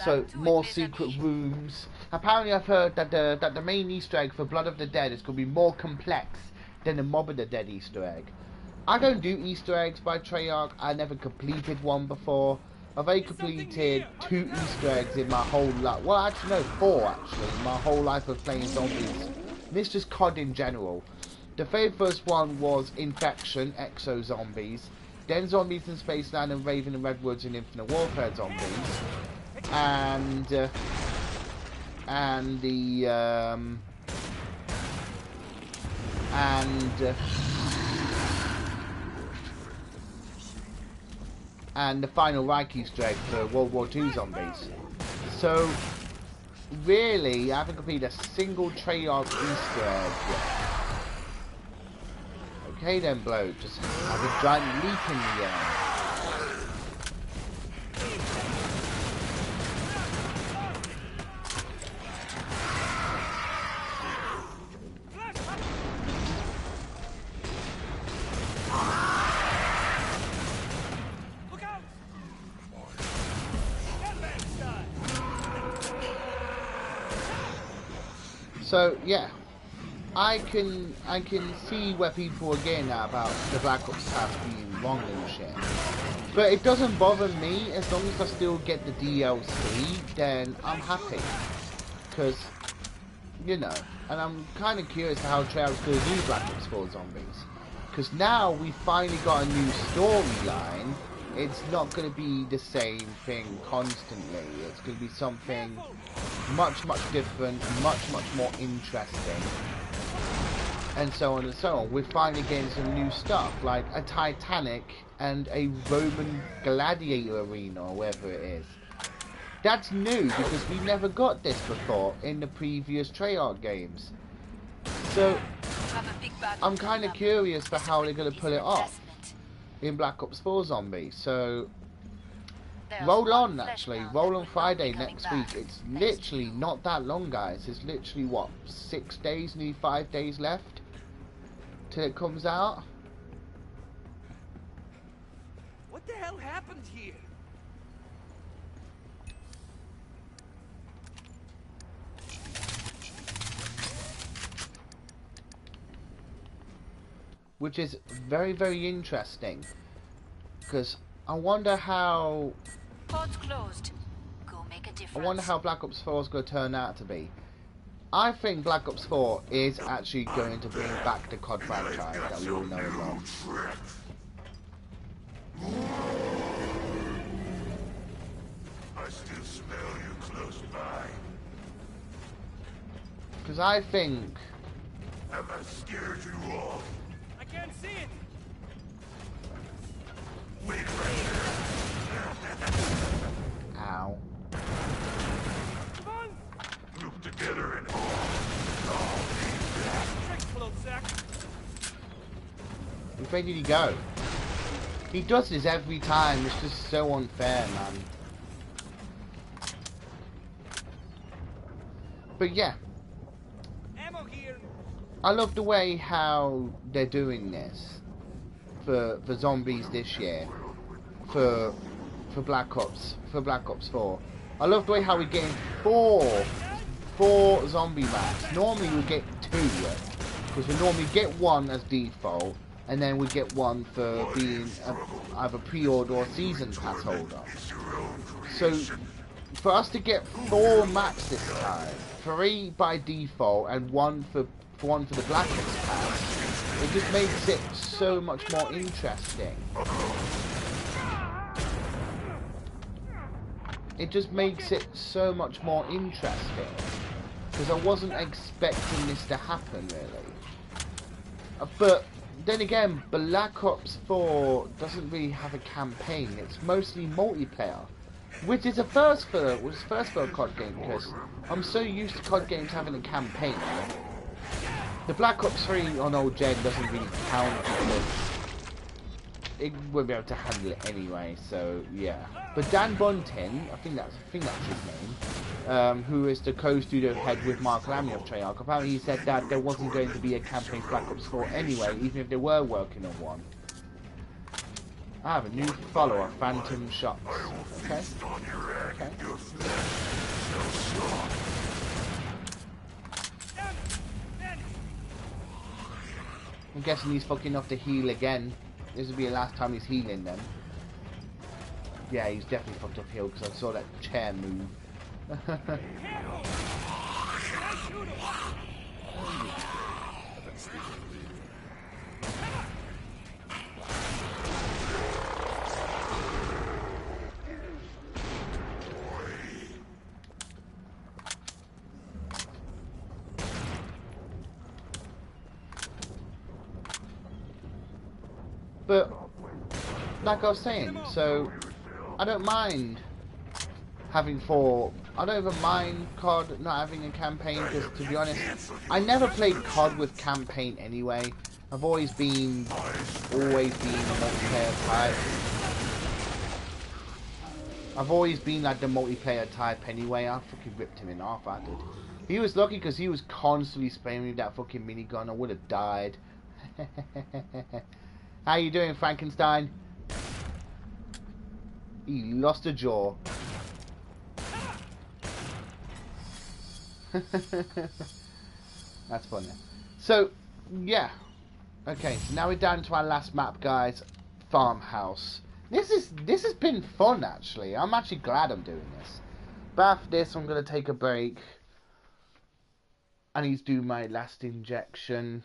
so more secret rooms. Apparently, I've heard that the main Easter egg for Blood of the Dead is going to be more complex than the Mob of the Dead Easter egg. I don't do Easter eggs by Treyarch. I never completed one before. I've only completed 2 Easter eggs in my whole life. Well, actually no, 4 actually. In my whole life of playing zombies. This is just COD in general. The very first one was Infection, Exo Zombies. Then Zombies in Spaceland and Raven and Redwoods and Infinite Warfare Zombies. And the final Reich Easter egg for World War II Zombies. So, really, I haven't completed a single Treyarch Easter egg yet. Okay then, bloke, just have a giant leak in the air. So yeah, I can see where people are getting at about the Black Ops pass being long and shit. But it doesn't bother me as long as I still get the DLC, then I'm happy. Because, you know, and I'm kind of curious to how Treyarch's going to do Black Ops 4 Zombies. Because now we finally got a new storyline. It's not going to be the same thing constantly. It's going to be something much different, much more interesting, and so on and so on. We're finally getting some new stuff, like a Titanic and a Roman gladiator arena, or whatever it is. That's new, because we never got this before in the previous Treyarch games. So, I'm kind of curious for how they're going to pull it off in Black Ops 4 Zombies. So, roll on, actually. Roll on Friday next week. It's literally not that long, guys. It's literally, what, 6 days, nearly 5 days left till it comes out. What the hell happened here? Which is very interesting, because I wonder how Port's closed. Go make a difference. I wonder how Black Ops 4 is going to turn out to be. I think Black Ops 4 is actually going to bring back the COD franchise that we all know and love. I still smell you close by. Because I think... Have I scared you off? I can't see it. Wait right there. Ow. Come on. Group together and Trick float sack. Where did he go? He does this every time. It's just so unfair, man. But yeah, Ammo here. I love the way how they're doing this for zombies this year, for Black Ops 4. I love the way how we're getting four zombie maps. Normally we get 2, because we normally get 1 as default, and then we get 1 for being either pre-order or season pass holder. So for us to get 4 maps this time, 3 by default and 1 for the Black Ops pass, it just makes it so much more interesting. It just makes it so much more interesting, because I wasn't expecting this to happen, really. But then again, Black Ops 4 doesn't really have a campaign. It's mostly multiplayer, which is a first for a COD game, because I'm so used to COD games having a campaign. The Black Ops 3 on old gen doesn't really count, because it won't be able to handle it anyway. So yeah. But Dan Buntin, I think that's his name, who is the co-studio head with Mark Lammy of Treyarch. Apparently, he said that there wasn't going to be a campaign for Black Ops 4 anyway, even if they were working on one. I have a new follower, Phantom Shots. Okay. Okay. I'm guessing he's fucking off to heal again. This will be the last time he's healing then. Yeah, he's definitely fucked up heal because I saw that chair move. But, like I was saying, so I don't mind having I don't even mind COD not having a campaign, because to be honest, I never played COD with campaign anyway. I've always been a multiplayer type. I've always been like the multiplayer type anyway. I fucking ripped him in half, I did. He was lucky because he was constantly spraying me with that fucking minigun. I would have died. How you doing, Frankenstein? He lost a jaw. That's funny. So, yeah. Okay, so now we're down to our last map, guys. Farmhouse. This has been fun, actually. I'm actually glad I'm doing this. But after this, I'm going to take a break. I need to do my last injection.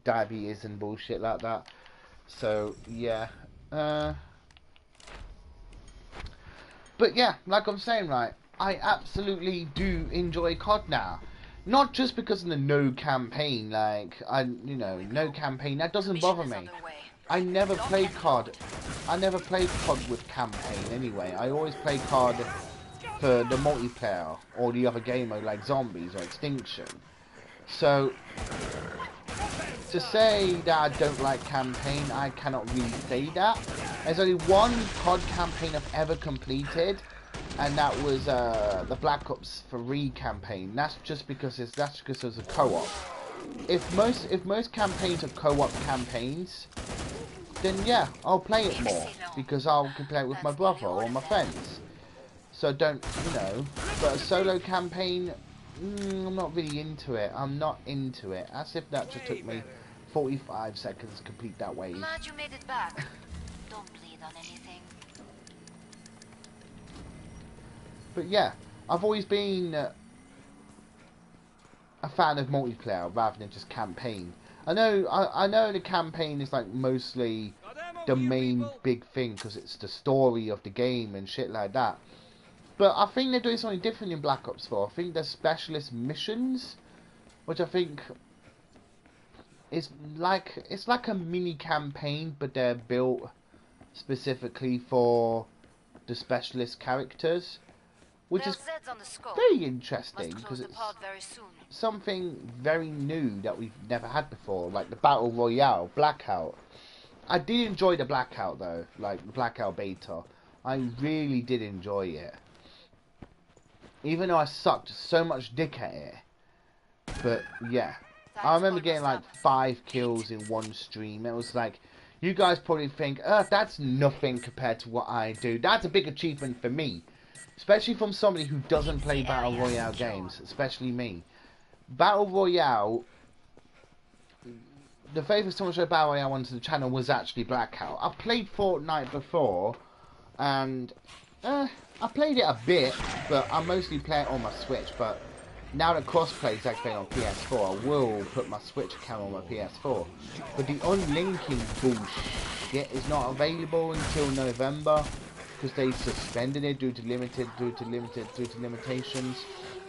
Diabetes and bullshit like that. So, yeah. But yeah, like I'm saying, right, I absolutely do enjoy COD now. Not just because of the no campaign, like, no campaign, that doesn't bother me. I never played COD. I never played COD with campaign anyway. I always play COD for the multiplayer or the other game mode like Zombies or Extinction. So, to say that I don't like campaign, I cannot really say that. There's only one COD campaign I've ever completed, and that was the Black Ops 3 campaign. That's just because it was a co-op. If most campaigns are co-op campaigns, then yeah, I'll play it more because I'll play it with my brother or my friends. So but a solo campaign, I'm not really into it. I'm not into it. As if that just took me 45 seconds to complete that wave. Glad you made it back. Don't bleed on anything. But yeah, I've always been a fan of multiplayer rather than just campaign. I know the campaign is like mostly the main big thing because it's the story of the game and shit like that. But I think they're doing something different in Black Ops 4. I think there's specialist missions, which I think is like a mini campaign, but they're built specifically for the specialist characters, which is very interesting because it's something very new that we've never had before, like the Battle Royale, Blackout. I did enjoy the Blackout though, like the Blackout beta. I really did enjoy it. Even though I sucked so much dick at it. But yeah. I remember getting like 5 kills in one stream. It was like, you guys probably think, that's nothing compared to what I do. That's a big achievement for me. Especially from somebody who doesn't play Battle Royale games. Especially me. Battle Royale, the favourite so much of Battle Royale onto the channel was actually Blackout. I've played Fortnite before, and I played it a bit, but I mostly play it on my Switch. But now that crossplay is actually on PS4, I will put my Switch account on my PS4. But the unlinking bullshit is not available until November because they suspended it due to limitations.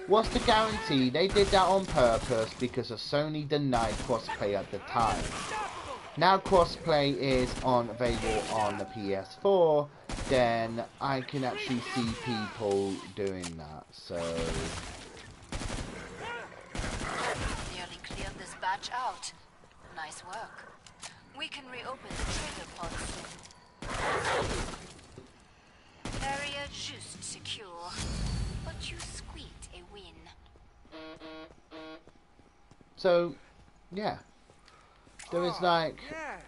What's the guarantee? They did that on purpose because of Sony denied crossplay at the time. Now crossplay is available on the PS4, then I can actually see people doing that. So Nearly cleared this batch out. Nice work. We can reopen the trigger pod soon. Area just secure. But you squeaked a win. So, yeah. There is like Yeah.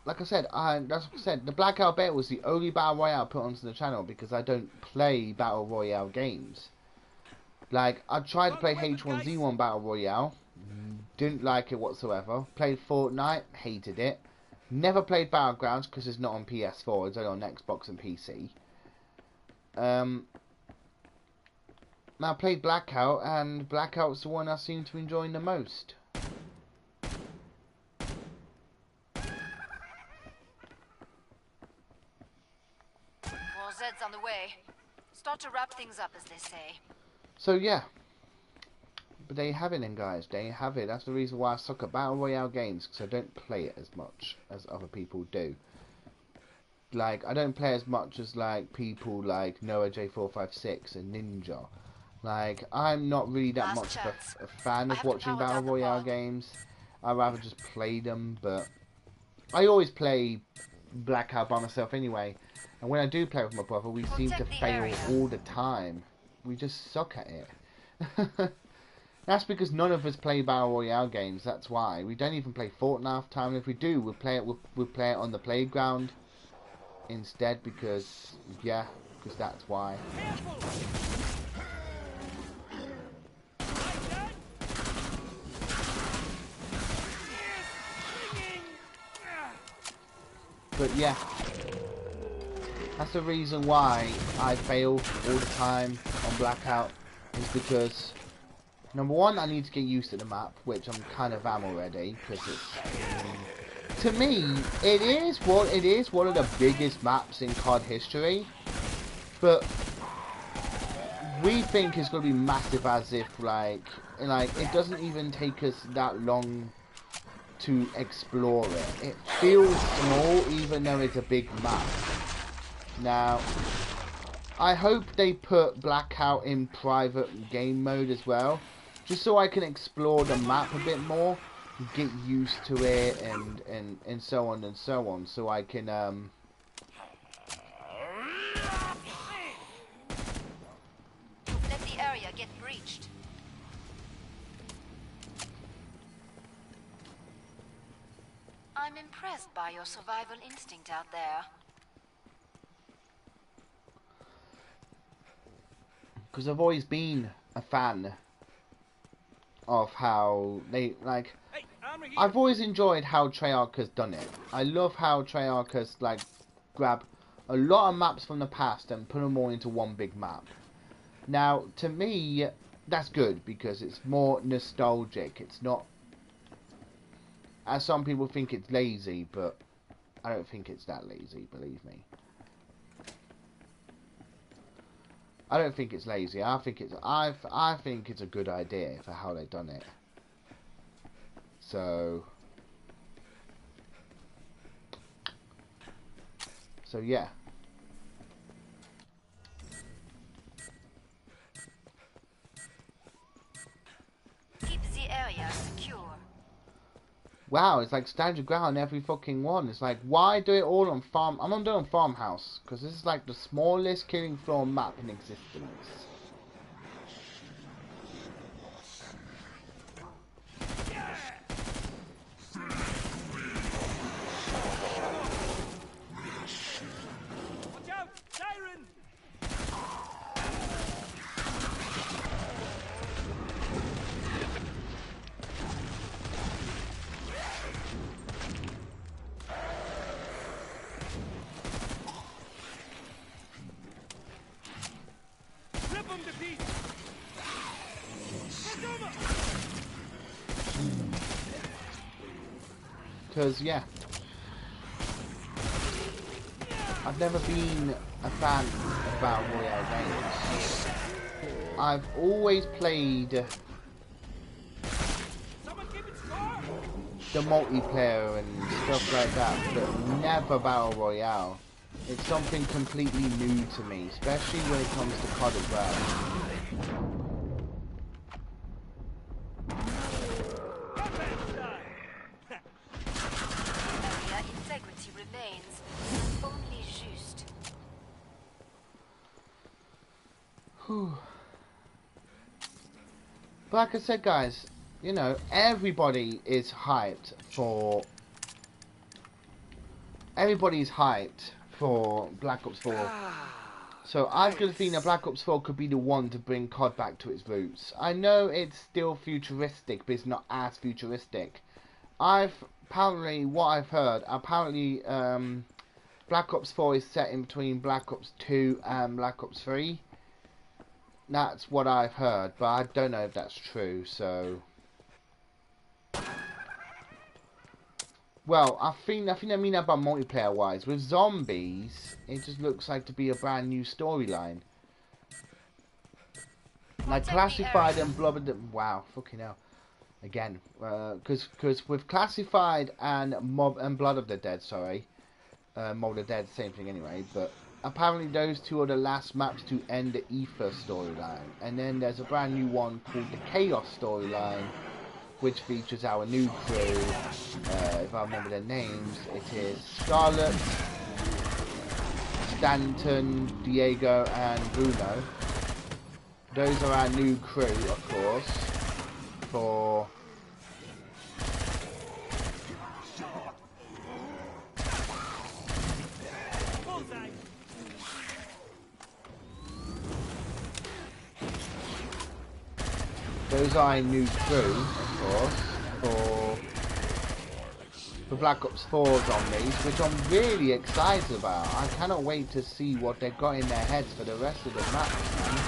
I said, that's what I said, the Blackout Beta was the only Battle Royale I put onto the channel because I don't play Battle Royale games. Like, I tried to play H1Z1 Battle Royale, didn't like it whatsoever. Played Fortnite, hated it. Never played Battlegrounds because it's not on PS4, it's only on Xbox and PC. Now I played Blackout, and Blackout's the one I seem to enjoy the most. More Zeds on the way. Start to wrap things up, as they say. So yeah. But there you have it then, guys. There you have it. That's the reason why I suck at Battle Royale games, because I don't play it as much as other people do. Like, I don't play as much as, like, people like Noah J456 and Ninja. Like, I'm not really that much of a fan of watching Battle Royale games. I'd rather just play them, but I always play Blackout by myself anyway. And when I do play with my brother, we seem to fail all the time. We just suck at it. That's because none of us play Battle Royale games, that's why. We don't even play Fortnite half the time. If we do, we'll play it on the playground instead, because, yeah, because that's why. But yeah, that's the reason why I fail all the time on Blackout, is because number one, I need to get used to the map, which I'm kind of am already, because it's, to me, it is one of the biggest maps in COD history, but we think it's going to be massive, as if like it doesn't even take us that long to explore it. It feels small, even though it's a big map. Now, I hope they put Blackout in private game mode as well, just so I can explore the map a bit more, get used to it, and so on and so on, so I can Let the area get breached. I'm impressed by your survival instinct out there. because I've always been a fan of how they, like, Hey, armor here. I've always enjoyed how Treyarch has done it. I love how Treyarch has, like, grabbed a lot of maps from the past and put them all into one big map. Now, to me, that's good, because it's more nostalgic. It's not, as some people think, it's lazy, but I don't think it's that lazy, believe me. I don't think it's lazy. I think it's I think it's a good idea for how they've done it. So yeah. Keep the area secure. Wow, it's like stand your ground every fucking one. It's like, why do it all on farm? I'm not doing Farmhouse, because this is like the smallest killing floor map in existence. Watch out! Siren! Rip them to pieces! Because, yeah, I've never been a fan of Battle Royale games. I've always played Someone keep it score! the multiplayer and stuff like that, but never Battle Royale. It's something completely new to me, especially when it comes to COD as well. But like I said, guys, you know, everybody is hyped for... Everybody's hyped for Black Ops 4. So I've got a feeling that Black Ops 4 could be the one to bring COD back to its roots. I know it's still futuristic, but it's not as futuristic. Apparently, what I've heard, apparently Black Ops 4 is set in between Black Ops 2 and Black Ops 3. That's what I've heard, but I don't know if that's true, so... Well, I think I mean that about multiplayer wise. With zombies, it just looks like to be a brand new storyline. Like Classified and Blood of the... Wow, fucking hell. Again, because with Classified and Blood of the Dead, sorry. Mob of the Dead, same thing anyway, but apparently those two are the last maps to end the Ether storyline. And then there's a brand new one called the Chaos storyline, which features our new crew. If I remember their names, it is Scarlet, Stanton, Diego, and Bruno. Those are our new crew, of course, for... Those are a new crew, of course, for Black Ops 4 zombies, which I'm really excited about. I cannot wait to see what they've got in their heads for the rest of the maps, man.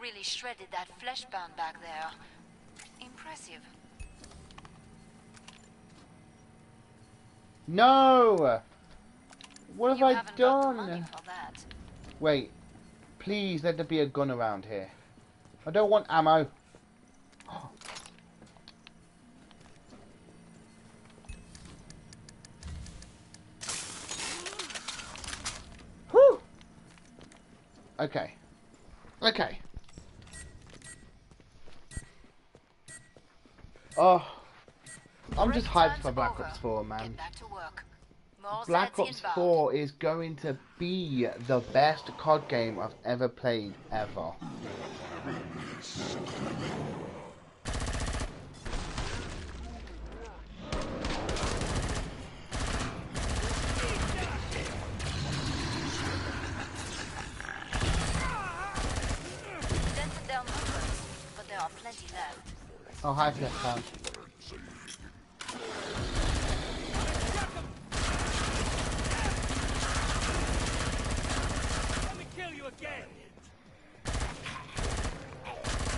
Really shredded that flesh bound back there. Impressive. No! What have I haven't got the money done? for that. Wait, please let there be a gun around here. I don't want ammo. Whew! Okay. Okay. Oh, I'm just hyped for Black Ops 4, man. Black Ops 4 is going to be the best COD game I've ever played, ever. But there are plenty left. Oh, hi, Fliptown. Let me kill you again.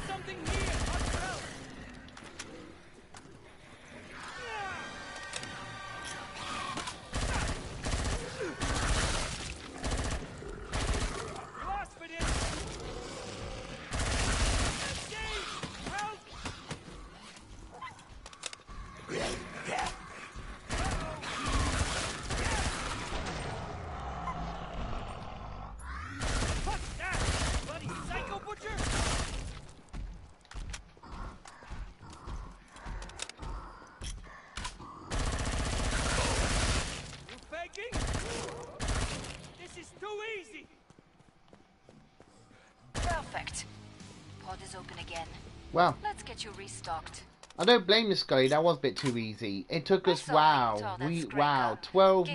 Something here. Watch out. Lost for this. Help! This is too easy. Perfect. Pod is open again. Wow. Let's get you restocked. I don't blame the Scully, that was a bit too easy. It took us, wow, 12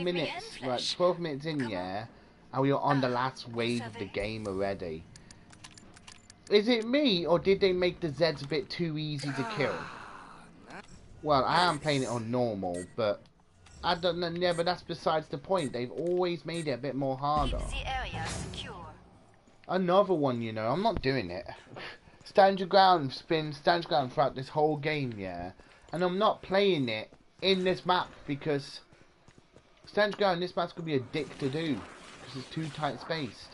minutes, right, 12 minutes in, yeah, and we were on the last wave of the game already. Is it me, or did they make the Zeds a bit too easy to kill? Well, I am playing it on normal, but I don't know, yeah, but that's besides the point. They've always made it a bit more harder. Keep the area secure. Another one, you know, I'm not doing it. Stand your ground, stand your ground throughout this whole game, yeah. And I'm not playing it in this map because stand your ground, this map's gonna be a dick to do because it's too tight spaced.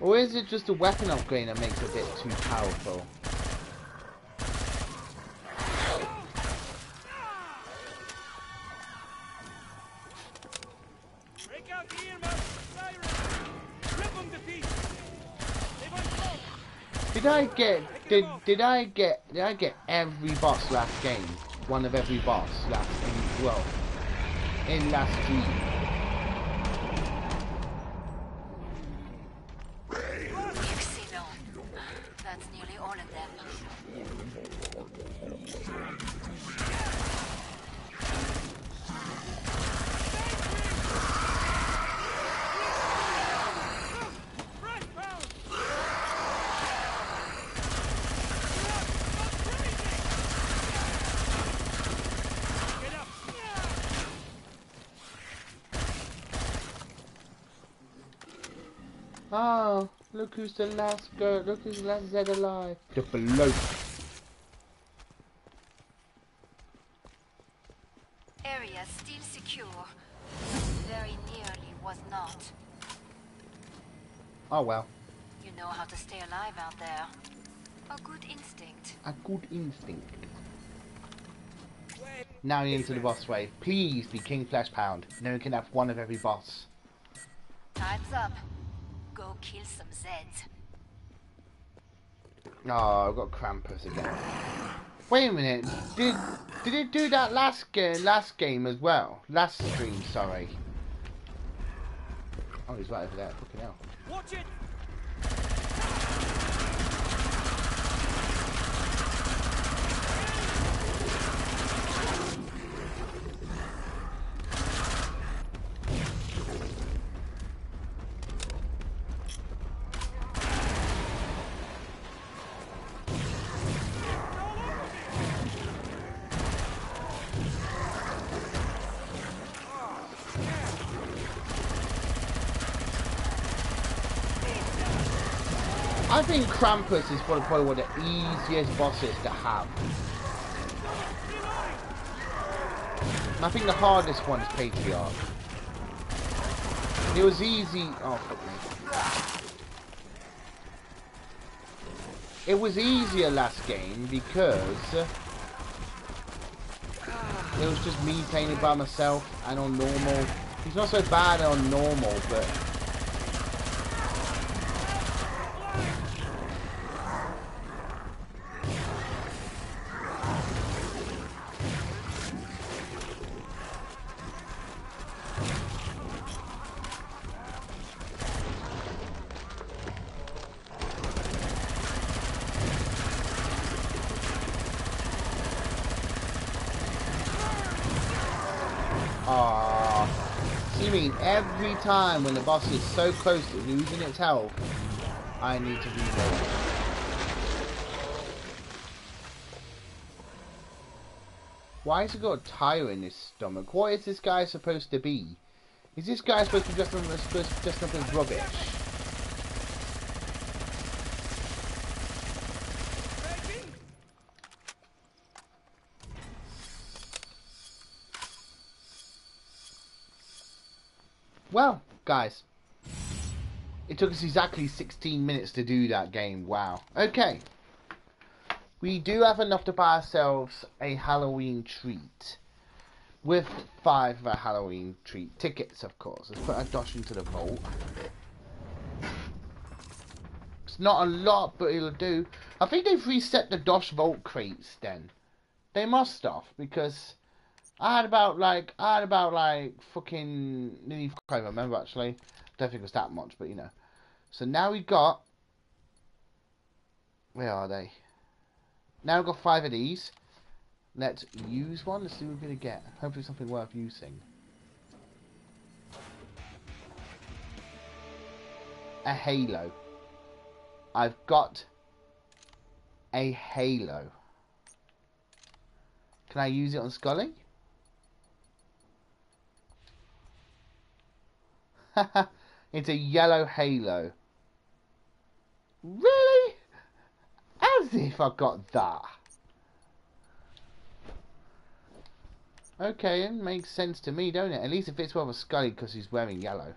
Or is it just a weapon upgrade that makes it a bit too powerful? Break out the earmuffs, sirens! Rip them to pieces! They won't fall! Did I get every boss last game? One of every boss in last stream. Excellent. That's nearly all of them. Fresh pound! Get up! Oh, look who's the last girl. Look who's the last Zed alive. The bloke. Area still secure. Very nearly was not. Oh well. You know how to stay alive out there. A good instinct. A good instinct. Now you're into the boss wave. Please be King Flesh Pound. Now you can have one of every boss. Time's up. Go kill some Zeds. Oh, I've got Krampus again. Wait a minute. Did it do that last game as well? Last stream, sorry. Oh, he's right over there. Fucking hell. Watch it! I think Krampus is probably one of the easiest bosses to have. And I think the hardest one is Patriarch. It was easy. Oh, fuck me. It was easier last game because it was just me playing it by myself and on normal. He's not so bad on normal, but so you mean every time when the boss is so close to losing its health, I need to reload. Why has he got a tire in his stomach? What is this guy supposed to be? Is this guy supposed to be just nothing rubbish? Well, guys, it took us exactly 16 minutes to do that game. Wow. Okay. We do have enough to buy ourselves a Halloween treat. With 5 of our Halloween treat tickets, of course. Let's put our dosh into the vault. It's not a lot, but it'll do. I think they've reset the dosh vault crates then. They must have, because I had about like fucking nearly, I can't remember actually. Don't think it was that much, but you know. So now we got, where are they? Now we've got 5 of these. Let's use one. Let's see what we're gonna get. Hopefully something worth using. A halo. I've got a halo. Can I use it on Scully? It's a yellow halo. Really? As if I got that. Okay, it makes sense to me, don't it? At least it fits well with Scully because he's wearing yellow.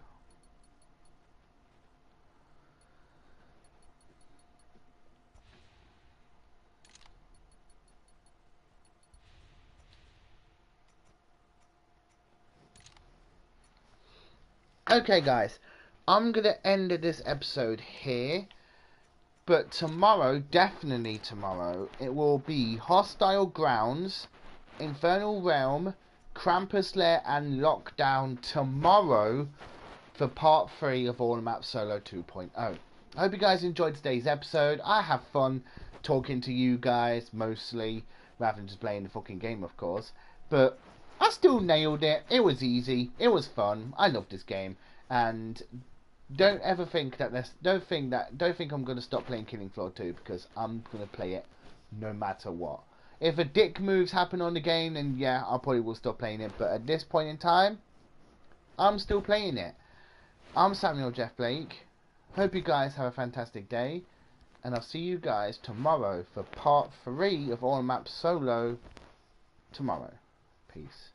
Okay, guys, I'm going to end this episode here. But tomorrow, definitely tomorrow, it will be Hostile Grounds, Infernal Realm, Krampus Lair, and Lockdown tomorrow for part 3 of All Map Solo 2.0. I hope you guys enjoyed today's episode. I have fun talking to you guys, mostly, rather than just playing the fucking game, of course. But I still nailed it. It was easy. It was fun. I love this game. And don't ever think that don't think I'm gonna stop playing Killing Floor 2, because I'm gonna play it no matter what. If a dick moves happen on the game, then yeah, I probably will stop playing it. But at this point in time, I'm still playing it. I'm Samuel Jeff Blake. Hope you guys have a fantastic day, and I'll see you guys tomorrow for part 3 of All Map Solo tomorrow. Peace.